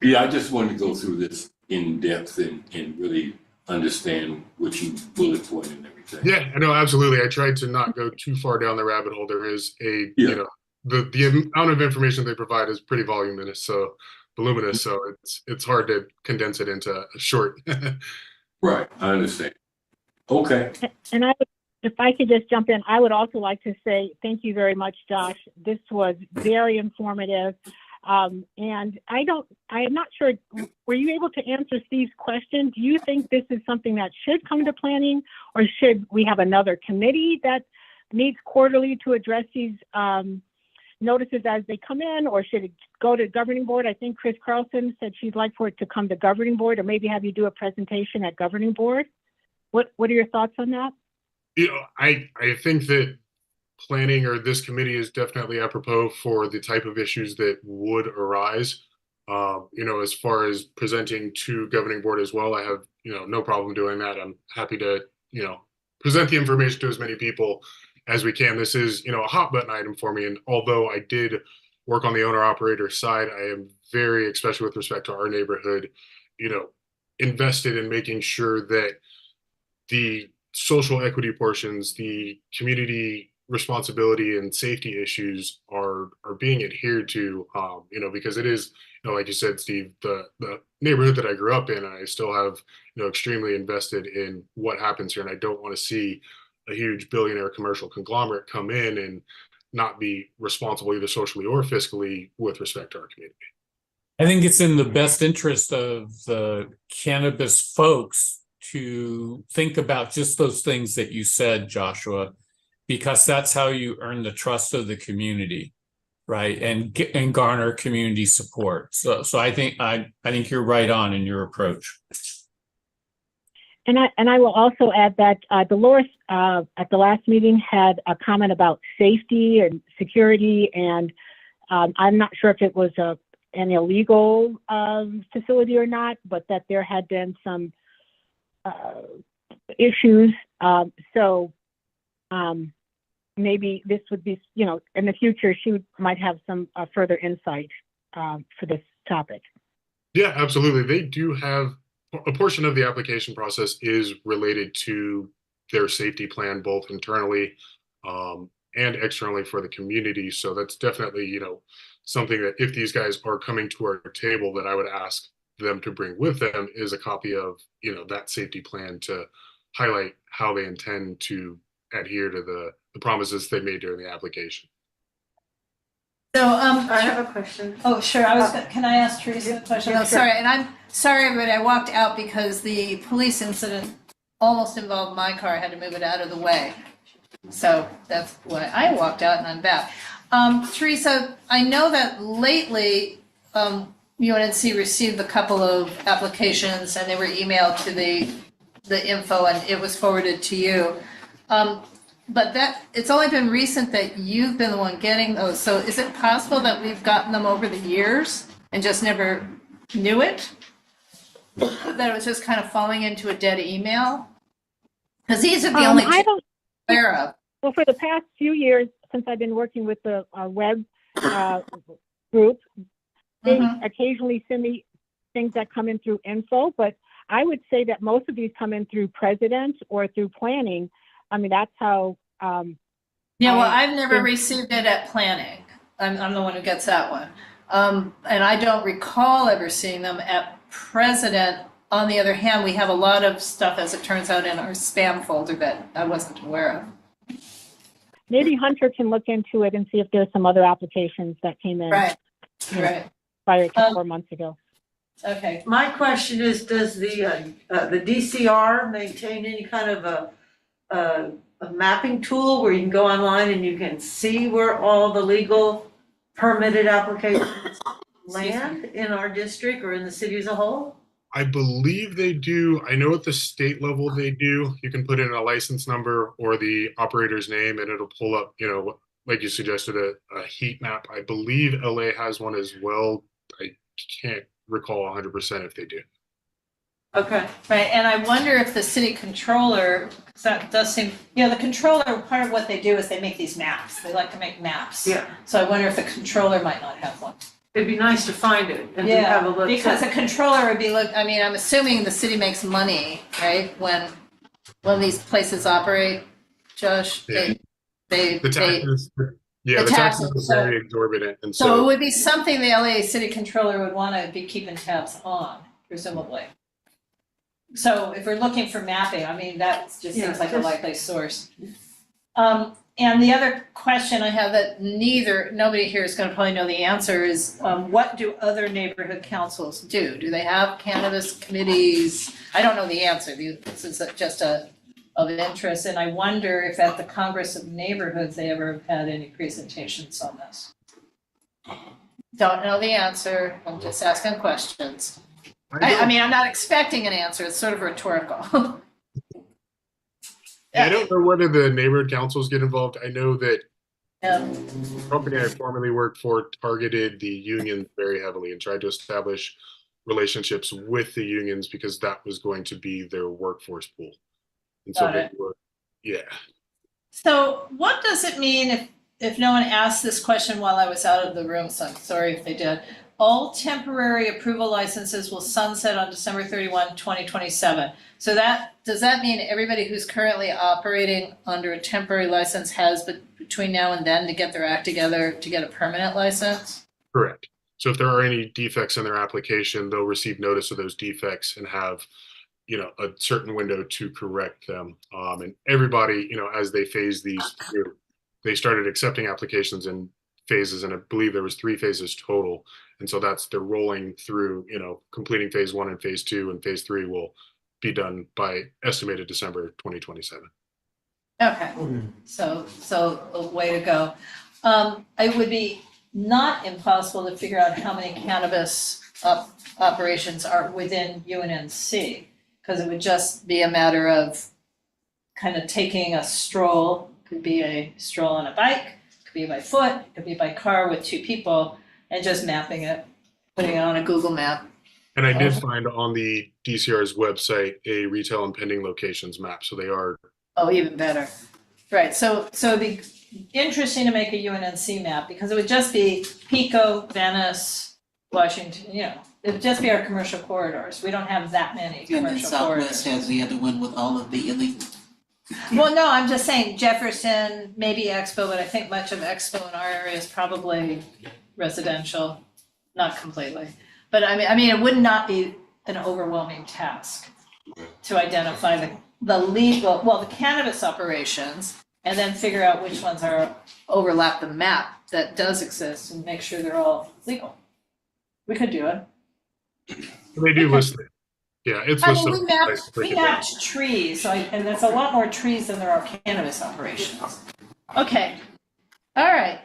Yeah, I just wanted to go through this in depth and really understand what you bullet point and everything. Yeah, no, absolutely. I tried to not go too far down the rabbit hole. There is a, Yeah. you know, the amount of information they provide is pretty voluminous, so it's hard to condense it into a short. Right, I understand. Okay. And if I could just jump in, I would also like to say thank you very much, Josh. This was very informative. And I'm not sure, were you able to answer Steve's question? Do you think this is something that should come to planning, or should we have another committee that meets quarterly to address these notices as they come in, or should it go to governing board? I think Chris Carlson said she'd like for it to come to governing board, or maybe have you do a presentation at governing board. What are your thoughts on that? You know, I think that planning or this committee is definitely apropos for the type of issues that would arise. You know, as far as presenting to governing board as well, I have, you know, no problem doing that. I'm happy to, you know, present the information to as many people as we can. This is, you know, a hot button item for me. And although I did work on the owner operator side, I am very, especially with respect to our neighborhood, you know, invested in making sure that the social equity portions, the community responsibility and safety issues are being adhered to, you know, because it is, you know, like you said, Steve, the neighborhood that I grew up in, I still have, you know, extremely invested in what happens here. And I don't want to see a huge billionaire commercial conglomerate come in and not be responsible either socially or fiscally with respect to our community. I think it's in the best interest of the cannabis folks to think about just those things that you said, Joshua, because that's how you earn the trust of the community, right? And garner community support. So I think you're right on in your approach. And I will also add that Dolores at the last meeting had a comment about safety and security, and I'm not sure if it was an illegal facility or not, but that there had been some issues. So maybe this would be, you know, in the future, she might have some further insight for this topic. Yeah, absolutely. They do have a portion of the application process is related to their safety plan, both internally and externally for the community. So that's definitely, you know, something that if these guys are coming to our table, that I would ask them to bring with them is a copy of, you know, that safety plan to highlight how they intend to adhere to the promises they made during the application. So I have a question. Oh, sure. Can I ask Teresa a question? Yeah, Oh, sure. sorry. And I'm sorry, everybody. I walked out because the police incident almost involved my car. I had to move it out of the way. So that's why I walked out, and I'm back. Teresa, I know that lately UNNC received a couple of applications, and they were emailed to the info, and it was forwarded to you. But it's only been recent that you've been the one getting those. So is it possible that we've gotten them over the years and just never knew it? That it was just kind of falling into a dead email? Because these are the only two I'm aware of. Well, for the past few years, since I've been working with the web group, they occasionally send me things that come in through info, but I would say that most of these come in through president or through planning. I mean, that's how. Yeah, well, I've never received it at planning. I'm the one who gets that one. And I don't recall ever seeing them at president. On the other hand, we have a lot of stuff, as it turns out, in our spam folder that I wasn't aware of. Maybe Hunter can look into it and see if there's some other applications that came in. Right. Prior to 4 months ago. Okay. My question is, does the DCR maintain any kind of a a mapping tool where you can go online and you can see where all the legal permitted applications land in our district or in the city as a whole? I believe they do. I know at the state level they do. You can put in a license number or the operator's name and it'll pull up, like you suggested, a heat map. I believe LA has one as well. I can't recall 100% if they do. Okay. Right, and I wonder if the city controller, because that does seem, the controller, part of what they do is they make these maps. They like to make maps. Yeah. So I wonder if the controller might not have one. It'd be nice to find it and to have a look. Because a controller would be I'm assuming the city makes money, right? When these places operate, Josh, Yeah. the taxes are taxes, very exorbitant. And so it would be something the LA city controller would want to be keeping tabs on, presumably. So if we're looking for mapping, that just seems like a likely source. And the other question I have that nobody here is going to probably know the answer is, what do other neighborhood councils do? Do they have cannabis committees? I don't know the answer. This is just of interest, and I wonder if at the Congress of Neighborhoods they ever had any presentations on this. Don't know the answer. I'm just asking questions. I'm not expecting an answer. It's sort of rhetorical. I don't know whether the neighborhood councils get involved. I know that the company I formerly worked for targeted the unions very heavily and tried to establish relationships with the unions because that was going to be their workforce pool. And so they were, So what does it mean if no one asked this question while I was out of the room, so I'm sorry if they did. All temporary approval licenses will sunset on December 31, 2027. So does that mean everybody who's currently operating under a temporary license has between now and then to get their act together to get a permanent license? Correct. So if there are any defects in their application, they'll receive notice of those defects and have, a certain window to correct them. And everybody, as they phase these through, they started accepting applications in phases, and I believe there was 3 phases total. And so they're rolling through, completing phase 1 and phase 2, and phase 3 will be done by estimated December 2027. Okay, so a way to go. It would be not impossible to figure out how many cannabis operations are within UNNC, because it would just be a matter of kind of taking a stroll. Could be a stroll on a bike, could be by foot, could be by car with 2 people, and just mapping it, putting it on a Google map. And I did find on the DCR's website a retail and pending locations map, so they are. Oh, even better. Right, so it'd be interesting to make a UNNC map, because it would just be Pico, Venice, Washington, it would just be our commercial corridors. We don't have that many And then commercial corridors. Southwest has the other one with all of the illegal. Well, no, I'm just saying Jefferson, maybe Expo, but I think much of Expo in our area is probably residential, not completely. But I mean, it would not be an overwhelming task to identify the legal, the cannabis operations, and then figure out which ones overlap the map that does exist and make sure they're all legal. We could do it. They do list it. Yeah, it's listed. We mapped trees, and there's a lot more trees than there are cannabis operations. Okay, all right.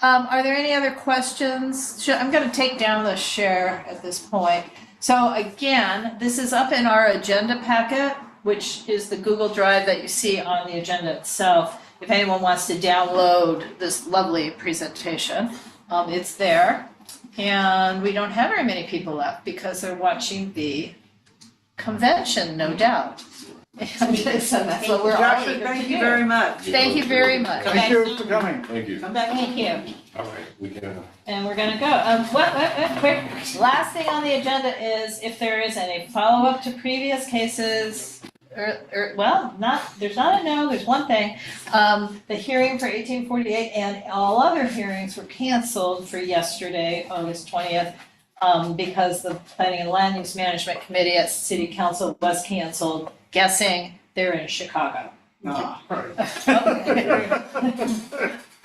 Are there any other questions? I'm going to take down the share at this point. So again, this is up in our agenda packet, which is the Google Drive that you see on the agenda itself. If anyone wants to download this lovely presentation, it's there. And we don't have very many people left because they're watching the convention, no doubt. So that's what we're all Joshua, eager to thank you do. very much. Thank you very much. Thank you for coming. Thank you. Come back. Thank you. All right, we can. And we're gonna go. Quick, last thing on the agenda is if there is any follow-up to previous cases, there's not a no, there's one thing. The hearing for 1848 and all other hearings were canceled for yesterday, August 20th, because the Planning and Land Use Management Committee at City Council was canceled, guessing they're in Chicago.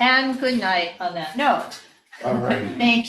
And good night on that note. All right. Thank you.